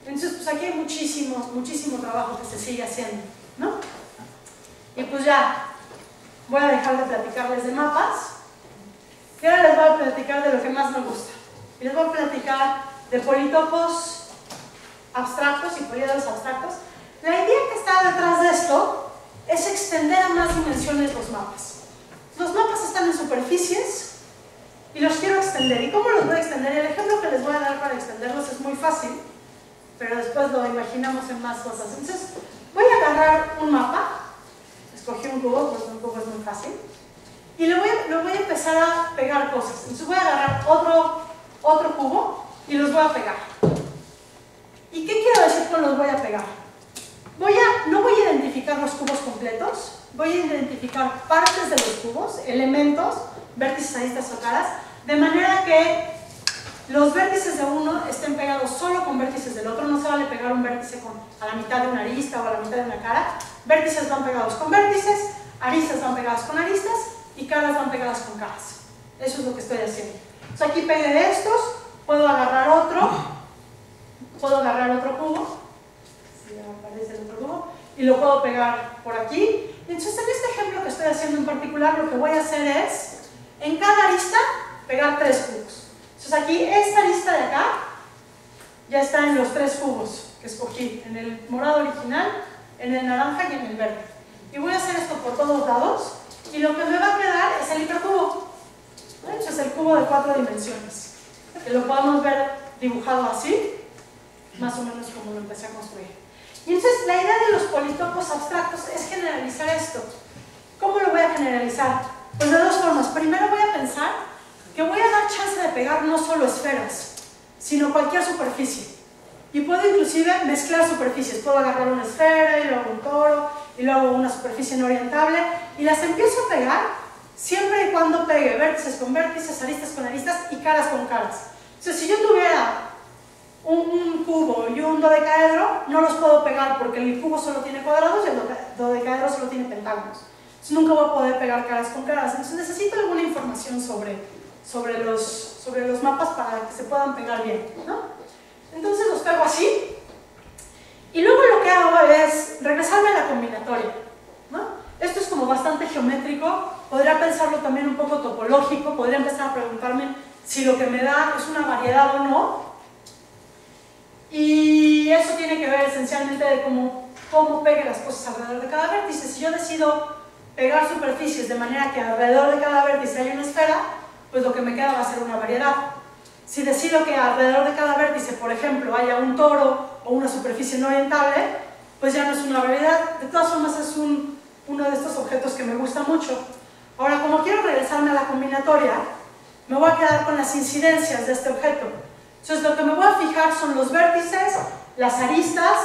Entonces, pues aquí hay muchísimo trabajo que se sigue haciendo, ¿no? Y pues ya, voy a dejar de platicarles de mapas, y ahora les voy a platicar de lo que más me gusta. Y les voy a platicar de politopos abstractos y poliedros abstractos. La idea que está detrás de esto es extender a más dimensiones los mapas. Los mapas están en superficies y los quiero extender. ¿Y cómo los voy a extender? El ejemplo que les voy a dar para extenderlos es muy fácil, pero después lo imaginamos en más cosas. Entonces, voy a agarrar un mapa, escogí un cubo, porque un cubo es muy fácil, y lo voy a empezar a pegar cosas. Entonces voy a agarrar otro cubo y los voy a pegar. ¿Y qué quiero decir con los voy a pegar? No voy a identificar los cubos completos, voy a identificar partes de los cubos, elementos, vértices, aristas o caras, de manera que los vértices de uno estén pegados solo con vértices del otro. No se vale pegar un vértice a la mitad de una arista o a la mitad de una cara. Vértices van pegados con vértices, aristas van pegadas con aristas y caras van pegadas con caras. Eso es lo que estoy haciendo. Entonces aquí pegué estos, puedo agarrar otro cubo, si aparece el otro cubo, y lo puedo pegar por aquí. Entonces en este ejemplo que estoy haciendo en particular, lo que voy a hacer es, en cada arista, pegar 3 cubos. Entonces aquí, esta arista de acá, ya está en los 3 cubos que escogí, en el morado original, en el naranja y en el verde. Y voy a hacer esto por todos lados, y lo que me va a quedar es el hipercubo. Es el cubo de 4 dimensiones, que lo podemos ver dibujado así, más o menos como lo empecé a construir. Y entonces la idea de los politopos abstractos es generalizar esto. ¿Cómo lo voy a generalizar? Pues de 2 formas. Primero voy a pensar que voy a dar chance de pegar no solo esferas, sino cualquier superficie. Y puedo inclusive mezclar superficies. Puedo agarrar una esfera y luego un toro y luego una superficie no orientable y las empiezo a pegar siempre y cuando pegue vértices con vértices, aristas con aristas y caras con caras. Entonces si yo tuviera un cubo y un dodecaedro, no los puedo pegar porque el cubo solo tiene cuadrados y el dodecaedro solo tiene pentágonos. Entonces nunca voy a poder pegar caras con caras. Entonces necesito alguna información sobre los mapas para que se puedan pegar bien, ¿no? Entonces los pego así y luego lo que hago es regresarme a la combinatoria, ¿no? Esto es como bastante geométrico, podría pensarlo también un poco topológico, podría empezar a preguntarme si lo que me da es una variedad o no. Y eso tiene que ver esencialmente de cómo pegue las cosas alrededor de cada vértice. Si yo decido pegar superficies de manera que alrededor de cada vértice haya una esfera, pues lo que me queda va a ser una variedad. Si decido que alrededor de cada vértice, por ejemplo, haya un toro o una superficie no orientable, pues ya no es una variedad. De todas formas es uno de estos objetos que me gusta mucho. Ahora, como quiero regresarme a la combinatoria, me voy a quedar con las incidencias de este objeto. Entonces lo que me voy a fijar son los vértices, las aristas,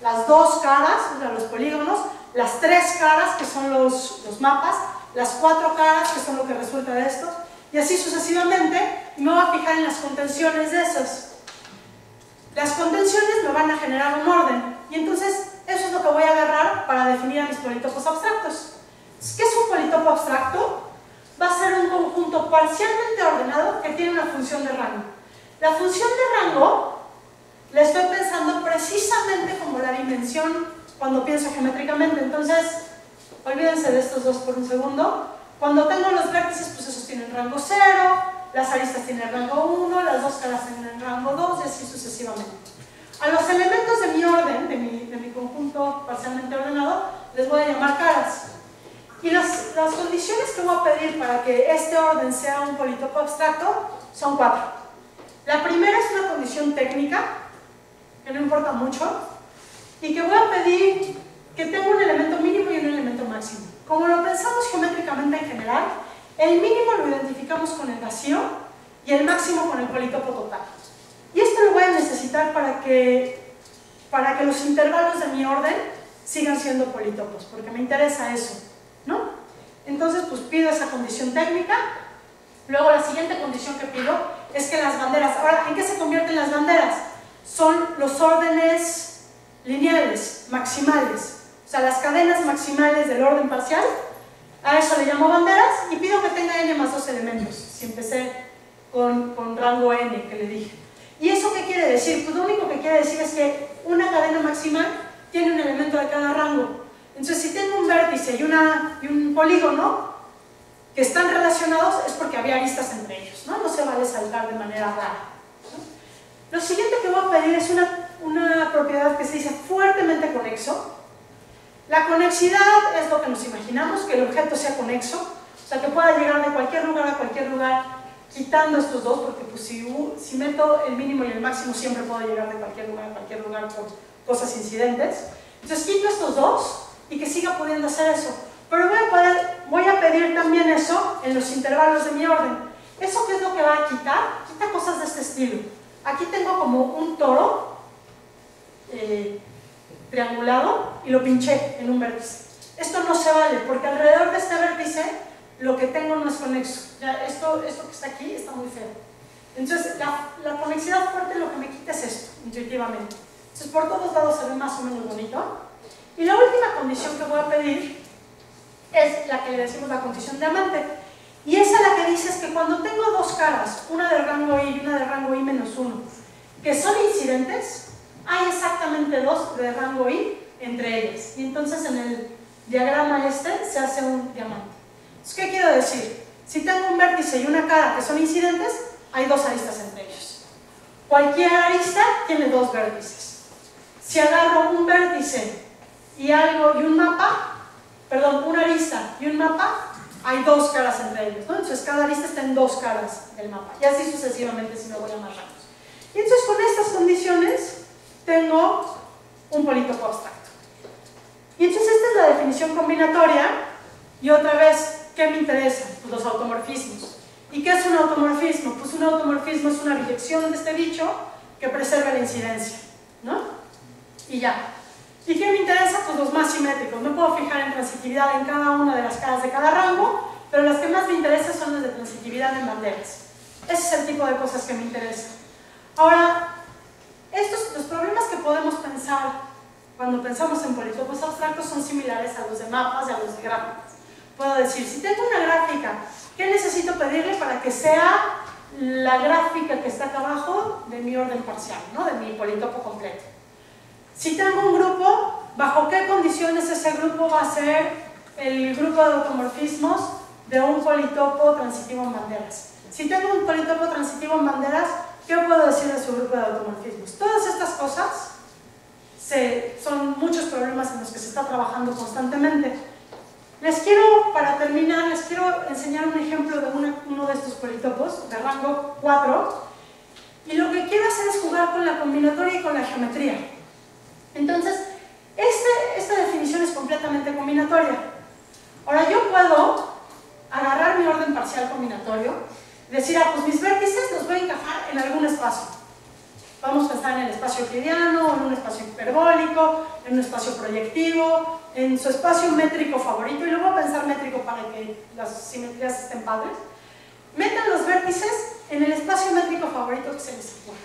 las 2 caras, o sea, los polígonos, las 3 caras, que son los mapas, las 4 caras, que son lo que resulta de estos, y así sucesivamente, y me voy a fijar en las contenciones de esos. Las contenciones me van a generar un orden, y entonces eso es lo que voy a agarrar para definir a mis politopos abstractos. ¿Qué es un politopo abstracto? Va a ser un conjunto parcialmente ordenado que tiene una función de rango. La función de rango la estoy pensando precisamente como la dimensión cuando pienso geométricamente. Entonces, olvídense de estos dos por un segundo. Cuando tengo los vértices, pues esos tienen rango 0, las aristas tienen rango 1, las 2 caras tienen rango 2 y así sucesivamente. A los elementos de mi orden, de mi conjunto parcialmente ordenado, les voy a llamar caras. Y las condiciones que voy a pedir para que este orden sea un politopo abstracto son 4. La primera es una condición técnica, que no importa mucho, y que voy a pedir que tenga un elemento mínimo y un elemento máximo. Como lo pensamos geométricamente en general, el mínimo lo identificamos con el vacío y el máximo con el politopo total. Y esto lo voy a necesitar para que los intervalos de mi orden sigan siendo politopos, porque me interesa eso, ¿no? Entonces, pues pido esa condición técnica. Luego la siguiente condición que pido es que las banderas, ahora, ¿en qué se convierten las banderas? Son los órdenes lineales, maximales, o sea, las cadenas maximales del orden parcial, a eso le llamo banderas, y pido que tenga n más 2 elementos, si empecé con rango n que le dije. ¿Y eso qué quiere decir? Pues lo único que quiere decir es que una cadena maximal tiene un elemento de cada rango. Entonces, si tengo un vértice y un polígono que están relacionados, es porque había aristas entre ellos, ¿no? No se vale saltar de manera rara, ¿no? Lo siguiente que voy a pedir es una propiedad que se dice fuertemente conexo. La conexidad es lo que nos imaginamos, que el objeto sea conexo, o sea, que pueda llegar de cualquier lugar a cualquier lugar quitando estos dos, porque pues, si meto el mínimo y el máximo siempre puedo llegar de cualquier lugar por cosas incidentes. Entonces quito estos dos y que siga pudiendo hacer eso. Pero voy a pedir también eso en los intervalos de mi orden. ¿Eso qué es lo que va a quitar? Quita cosas de este estilo. Aquí tengo como un toro triangulado y lo pinché en un vértice. Esto no se vale porque alrededor de este vértice lo que tengo no es conexo. Ya, esto que está aquí está muy feo. Entonces la conexidad fuerte lo que me quita es esto, intuitivamente. Entonces por todos lados se ve más o menos bonito. Y la última condición que voy a pedir es la que le decimos la condición de diamante. Y esa la que dice es que cuando tengo dos caras, una de rango I y una de rango I-1, que son incidentes, hay exactamente dos de rango I entre ellas. Y entonces en el diagrama se hace un diamante. Entonces, ¿qué quiero decir? Si tengo un vértice y una cara que son incidentes, hay dos aristas entre ellos. Cualquier arista tiene dos vértices. Si agarro un vértice y un mapa, perdón, una arista y un mapa, hay dos caras entre ellos, ¿no? Entonces cada arista está en dos caras del mapa, y así sucesivamente si me voy a más rangos. Y entonces con estas condiciones tengo un polítopo abstracto. Y entonces esta es la definición combinatoria, y otra vez, ¿qué me interesa? Pues los automorfismos. ¿Y qué es un automorfismo? Pues un automorfismo es una biyección de este bicho que preserva la incidencia, ¿no? Y ya. ¿Y qué me interesa? Pues los más simétricos. Me puedo fijar en transitividad en cada una de las caras de cada rango, pero las que más me interesan son las de transitividad en banderas. Ese es el tipo de cosas que me interesan. Ahora, los problemas que podemos pensar cuando pensamos en polítopos abstractos son similares a los de mapas y a los de gráficas. Puedo decir, si tengo una gráfica, ¿qué necesito pedirle para que sea la gráfica que está acá abajo de mi orden parcial, ¿no? De mi polítopo completo? Si tengo un grupo, ¿bajo qué condiciones ese grupo va a ser el grupo de automorfismos de un politopo transitivo en banderas? Si tengo un politopo transitivo en banderas, ¿qué puedo decir de su grupo de automorfismos? Todas estas cosas son muchos problemas en los que se está trabajando constantemente. Para terminar, les quiero enseñar un ejemplo de uno de estos politopos de rango 4, y lo que quiero hacer es jugar con la combinatoria y con la geometría. Entonces, esta definición es completamente combinatoria. Ahora, yo puedo agarrar mi orden parcial combinatorio y decir, pues mis vértices los voy a encajar en algún espacio. Vamos a pensar en el espacio euclidiano, en un espacio hiperbólico, en un espacio proyectivo, en su espacio métrico favorito, y luego voy a pensar métrico para que las simetrías estén padres. Metan los vértices en el espacio métrico favorito que se les ocurra.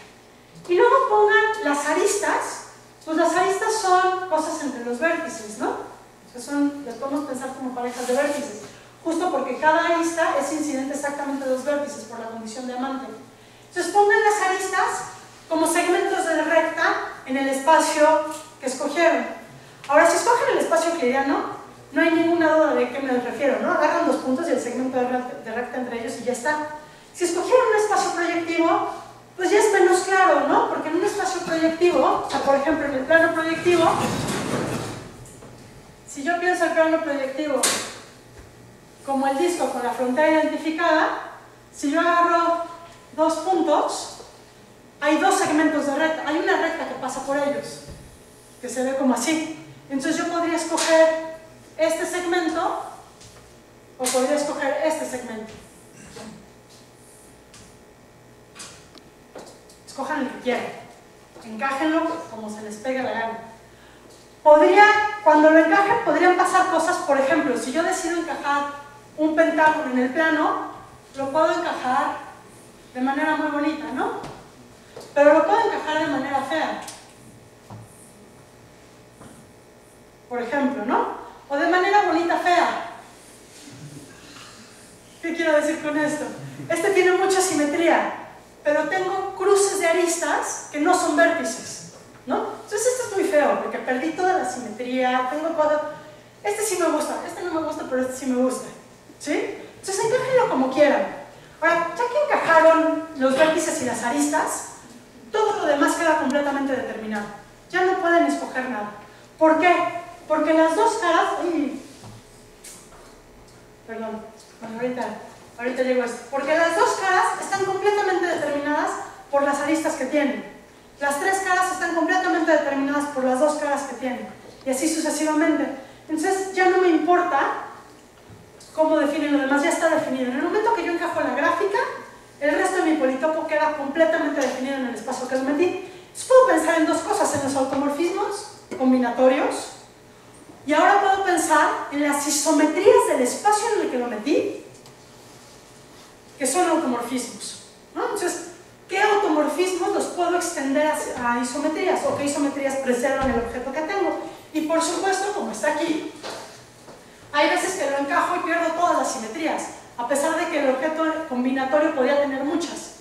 Y luego pongan las aristas. Pues las aristas son cosas entre los vértices, ¿no? O sea, las podemos pensar como parejas de vértices, justo porque cada arista es incidente exactamente de dos vértices por la condición de diamante. Entonces pongan las aristas como segmentos de recta en el espacio que escogieron. Ahora, si escogen el espacio euclidiano, no hay ninguna duda de qué me refiero, ¿no? Agarran dos puntos y el segmento de recta entre ellos y ya está. Si escogieron un espacio proyectivo, pues ya es menos claro, ¿no? Porque en un espacio proyectivo, o sea, por ejemplo, en el plano proyectivo, si yo pienso el plano proyectivo como el disco con la frontera identificada, si yo agarro dos puntos, hay dos segmentos de recta. Hay una recta que pasa por ellos, que se ve como así. Entonces yo podría escoger este segmento o podría escoger este segmento. Escojan el que quieran, encájenlo como se les pegue la gana. Cuando lo encajen, podrían pasar cosas. Por ejemplo, si yo decido encajar un pentágono en el plano, lo puedo encajar de manera muy bonita, ¿no? Pero lo puedo encajar de manera fea, por ejemplo, ¿no? O de manera bonita fea. ¿Qué quiero decir con esto? Este tiene mucha simetría, pero tengo cruces de aristas que no son vértices, ¿no? Entonces este es muy feo, porque perdí toda la simetría, tengo cosas... Este sí me gusta, este no me gusta, pero este sí me gusta, ¿sí? Entonces encájenlo como quieran. Ahora, ya que encajaron los vértices y las aristas, todo lo demás queda completamente determinado. Ya no pueden escoger nada. ¿Por qué? Porque las dos caras... Perdón, bueno, ahorita Ahorita llego a esto. Porque las dos caras están completamente determinadas por las aristas que tienen. Las tres caras están completamente determinadas por las dos caras que tienen. Y así sucesivamente. Entonces ya no me importa cómo definen lo demás, ya está definido. En el momento que yo encajo la gráfica, el resto de mi politopo queda completamente definido en el espacio que lo metí. Entonces puedo pensar en dos cosas, en los automorfismos combinatorios, y ahora puedo pensar en las isometrías del espacio en el que lo metí, que son automorfismos, ¿no? Entonces, ¿qué automorfismos los puedo extender a isometrías? ¿O qué isometrías preservan el objeto que tengo? Y por supuesto, como está aquí, hay veces que lo encajo y pierdo todas las simetrías, a pesar de que el objeto combinatorio podría tener muchas.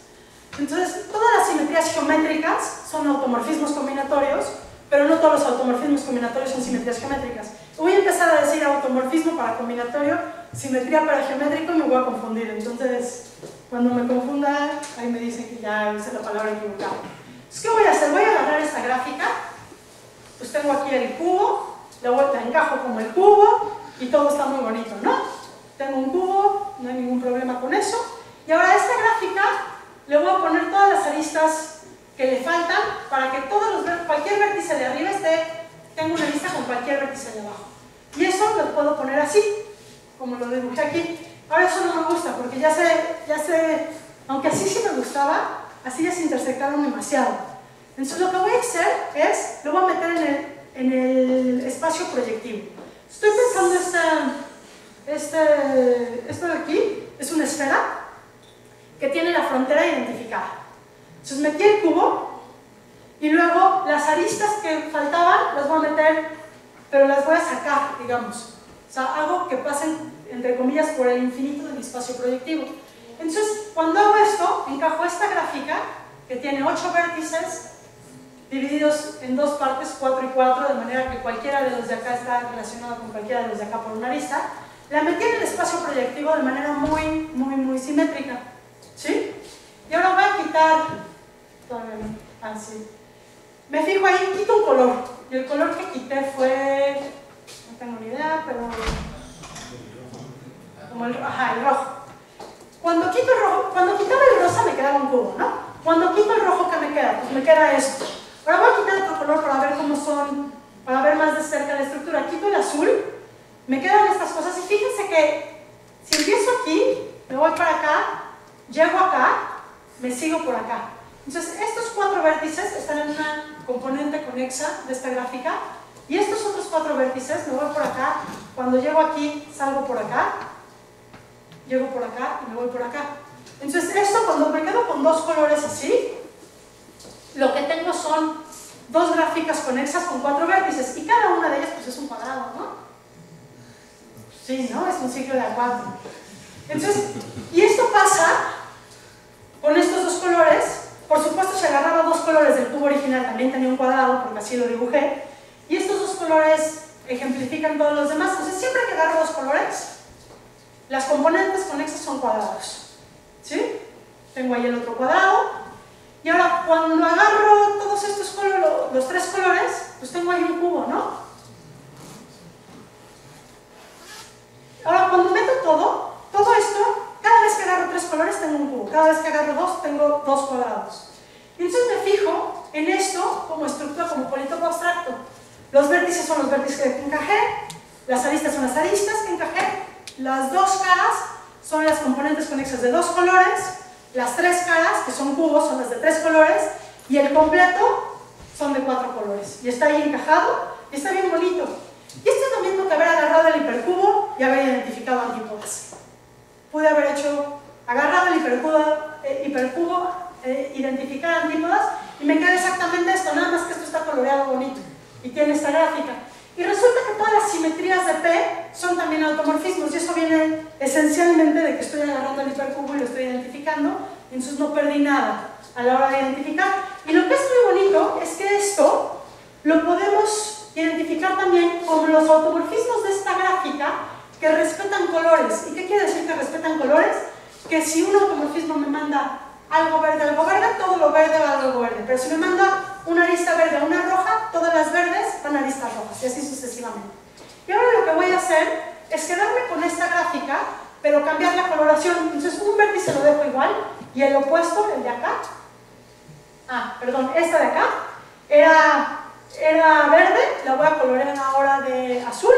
Entonces, todas las simetrías geométricas son automorfismos combinatorios, pero no todos los automorfismos combinatorios son simetrías geométricas. Voy a empezar a decir automorfismo para combinatorio, simetría para geométrico, y me voy a confundir. Entonces, cuando me confunda, ahí me dicen que ya usé la palabra equivocada. Entonces, ¿qué voy a hacer? Voy a agarrar esta gráfica, pues tengo aquí el cubo, la encajo como el cubo, y todo está muy bonito, ¿no? Tengo un cubo, no hay ningún problema con eso. Y ahora a esta gráfica le voy a poner todas las aristas que le faltan para que cualquier vértice de arriba tenga una lista con cualquier vértice de abajo. Y eso lo puedo poner así, como lo dibujé aquí. Ahora eso no me gusta porque ya sé, aunque así sí me gustaba, así ya se intersectaron demasiado. Entonces lo que voy a hacer es, lo voy a meter en el espacio proyectivo. Estoy pensando esto de aquí es una esfera que tiene la frontera identificada. Entonces metí el cubo y luego las aristas que faltaban las voy a meter, pero las voy a sacar, digamos. O sea, hago que pasen, entre comillas, por el infinito del espacio proyectivo. Entonces, cuando hago esto, encajo esta gráfica que tiene 8 vértices divididos en dos partes, 4 y 4, de manera que cualquiera de los de acá está relacionado con cualquiera de los de acá por una arista. La metí en el espacio proyectivo de manera muy simétrica. ¿Sí? Y ahora voy a quitar, todavía no, así. Me fijo ahí, quito un color. Y el color que quité fue, no tengo ni idea, pero como el rojo. Cuando quito el rojo, cuando quitaba el rosa me quedaba un cubo, ¿no? Cuando quito el rojo, ¿qué me queda? Pues me queda esto. Ahora voy a quitar otro color para ver cómo son, para ver más de cerca la estructura. Quito el azul, me quedan estas cosas y fíjense que si empiezo aquí, me voy para acá, llego acá, me sigo por acá. Entonces, estos 4 vértices están en una componente conexa de esta gráfica y estos otros 4 vértices, me voy por acá, cuando llego aquí, salgo por acá, llego por acá y me voy por acá. Entonces, esto cuando me quedo con 2 colores así, lo que tengo son 2 gráficas conexas con 4 vértices y cada una de ellas pues es un cuadrado, ¿no? Sí, ¿no? Es un ciclo de A4. Entonces, y esto pasa con estos 2 colores. Por supuesto, si agarraba 2 colores del cubo original, también tenía un cuadrado, porque así lo dibujé. Y estos 2 colores ejemplifican todos los demás. Entonces, siempre que agarro 2 colores, las componentes conexas son cuadrados. ¿Sí? Tengo ahí el otro cuadrado. Y ahora, cuando agarro todos estos colores, los 3 colores, pues tengo ahí un cubo, ¿no? Ahora, cuando meto todo esto, cada vez que agarro 3 colores tengo un cubo, cada vez que agarro 2 tengo 2 cuadrados. Y entonces me fijo en esto como estructura, como politopo abstracto. Los vértices son los vértices que encajé, las aristas son las aristas que encajé, las 2 caras son las componentes conexas de 2 colores, las 3 caras, que son cubos, son las de 3 colores, y el completo son de 4 colores. Y está ahí encajado, y está bien bonito. Y esto es lo mismo que haber agarrado el hipercubo y haber identificado antípodas. Pude haber agarrado el hipercubo, identificar antípodas, y me queda exactamente esto, nada más que esto está coloreado bonito, y tiene esta gráfica. Y resulta que todas las simetrías de P son también automorfismos, y eso viene esencialmente de que estoy agarrando el hipercubo y lo estoy identificando, y entonces no perdí nada a la hora de identificar. Y lo que es muy bonito es que esto lo podemos identificar también como los automorfismos de esta gráfica que respetan colores. ¿Y qué quiere decir que respetan colores? Que si un automorfismo me manda algo verde, todo lo verde va a algo verde. Pero si me manda una arista verde a una roja, todas las verdes van a aristas rojas, y así sucesivamente. Y ahora lo que voy a hacer es quedarme con esta gráfica, pero cambiar la coloración. Entonces un vértice lo dejo igual y el opuesto, el de acá, perdón, esta de acá era verde, la voy a colorear ahora de azul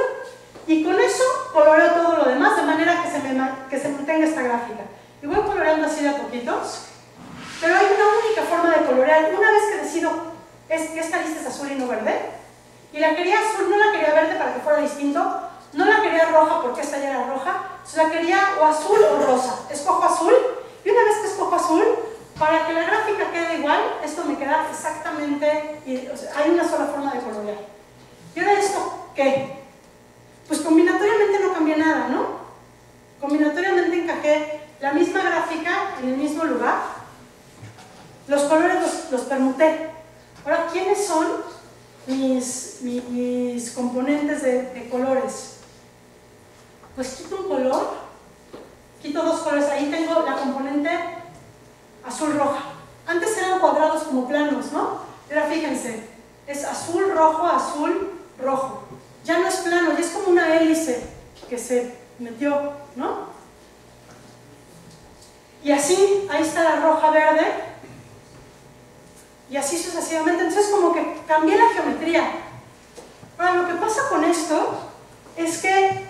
y con eso coloreo todo lo demás de manera que se mantenga esta gráfica. Y voy coloreando así de a poquitos, pero hay una única forma de colorear. Una vez que decido que esta lista es azul y no verde, y la quería azul, no la quería verde para que fuera distinto, no la quería roja porque esta ya era roja, entonces la quería o azul o rosa. Escojo azul, y una vez que escojo azul, para que la gráfica quede igual, esto me queda exactamente, o sea, hay una sola forma de colorear. ¿Y ahora esto qué? Pues combinatoriamente no cambié nada, ¿no? Combinatoriamente encajé la misma gráfica en el mismo lugar, los colores los permuté. Ahora, ¿quiénes son mis componentes de colores? Pues quito un color, quito dos colores, ahí tengo la componente azul-roja. Antes eran cuadrados como planos, ¿no? Ahora fíjense, es azul, rojo. Ya no es plano, ya es como una hélice que se metió, ¿no? Y así, ahí está la roja-verde, y así sucesivamente. Entonces como que cambié la geometría. Ahora, lo que pasa con esto es que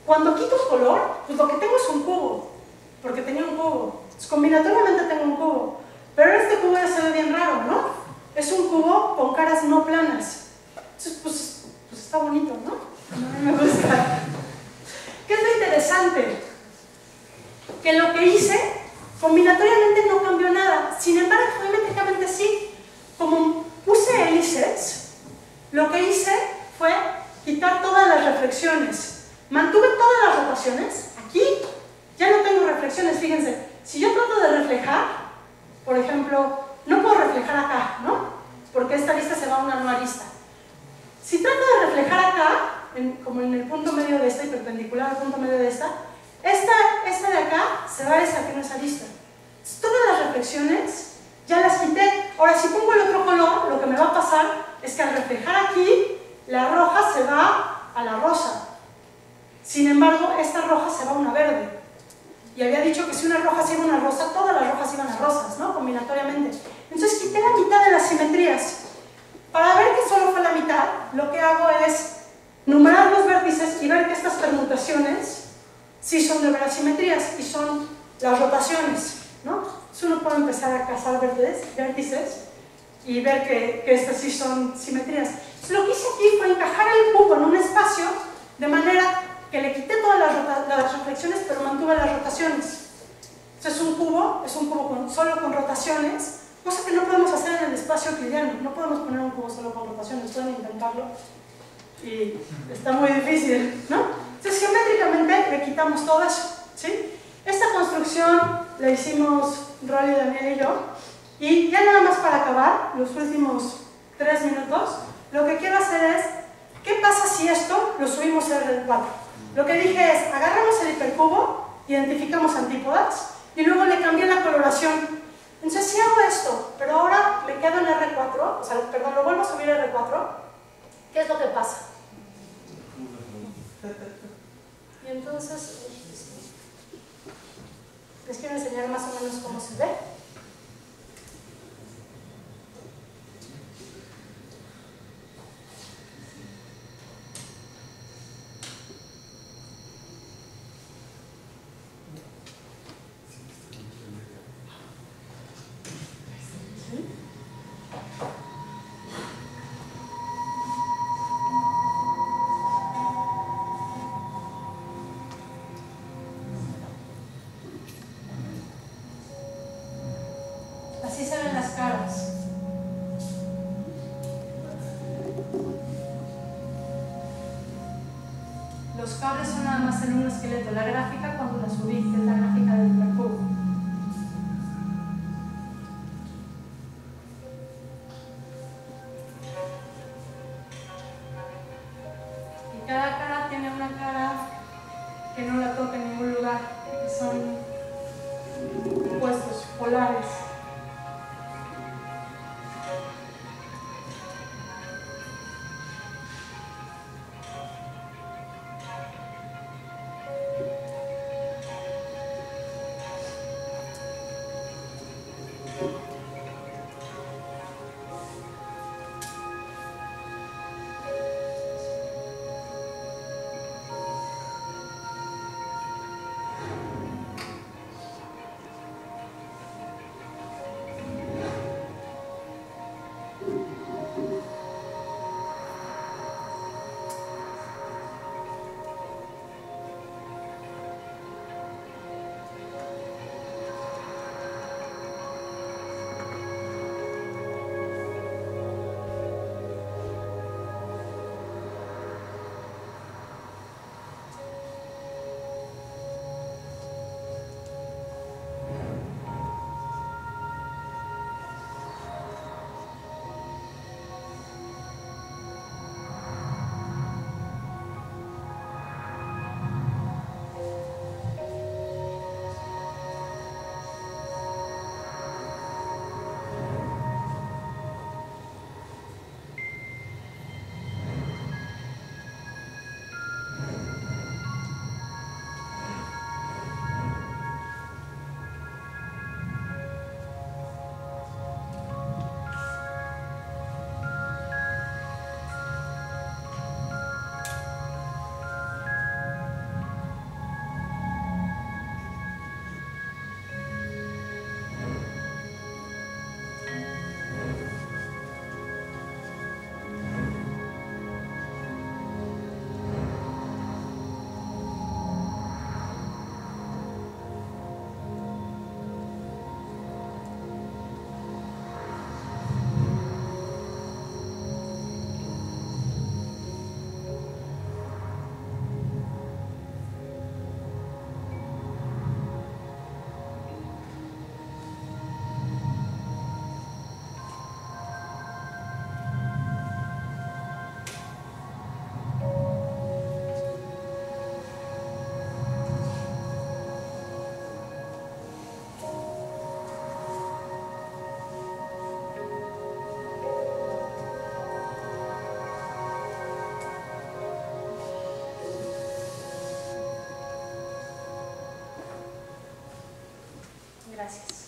cuando quito un color, pues lo que tengo es un cubo, porque tenía un cubo. Entonces, combinatoriamente tengo un cubo, pero este cubo ya se ve bien raro, ¿no? Es un cubo con caras no planas. Entonces, pues está bonito, ¿no? A mí me gusta. ¿Qué es lo interesante? Que lo que hice, combinatoriamente no cambió nada. Sin embargo, geométricamente sí. Como puse hélices, lo que hice fue quitar todas las reflexiones. Mantuve todas las rotaciones. Aquí ya no tengo reflexiones, fíjense. Si yo trato de reflejar, por ejemplo, no puedo reflejar acá, ¿no? Porque esta lista se va a una nueva lista. Si trato de reflejar acá, como en el punto medio de esta y perpendicular al punto medio de esta de acá se va a esa que no es esa lista. Entonces, todas las reflexiones ya las quité. Ahora, si pongo el otro color, lo que me va a pasar es que al reflejar aquí, la roja se va a la rosa. Sin embargo, esta roja se va a una verde. Y había dicho que si una roja se iba a una rosa, todas las rojas iban a rosas, ¿no? Combinatoriamente. Entonces quité la mitad de las simetrías. Para ver que solo fue la mitad, lo que hago es numerar los vértices y ver que estas permutaciones sí son de veras simetrías y son las rotaciones, ¿no? Entonces uno puede empezar a cazar vértices y ver que estas sí son simetrías. Entonces, lo que hice aquí fue encajar el cubo en un espacio de manera que le quité todas las reflexiones, pero mantuve las rotaciones. Entonces un cubo solo con rotaciones, cosa que no podemos hacer en el espacio euclidiano. No podemos poner un cubo solo con rotaciones, pueden intentarlo y está muy difícil, ¿no? Entonces geométricamente le quitamos todo eso, ¿sí? Esta construcción la hicimos Rolly, Daniel y yo, y ya nada más para acabar, los últimos 3 minutos, lo que quiero hacer es, ¿qué pasa si esto lo subimos a R4? Lo que dije es, agarramos el hipercubo, identificamos antípodas, y luego le cambié la coloración. Entonces si hago esto, pero ahora me quedo en R4, o sea, perdón, lo vuelvo a subir a R4, ¿qué es lo que pasa? Y entonces, les quiero enseñar más o menos cómo se ve. Así se ven las caras. Los cables son nada más en un esqueleto. La gráfica cuando la subí, que es la gráfica del hipercubo. Y cada cara tiene una cara que no la toca en ningún lugar, que son opuestos, polares. Gracias.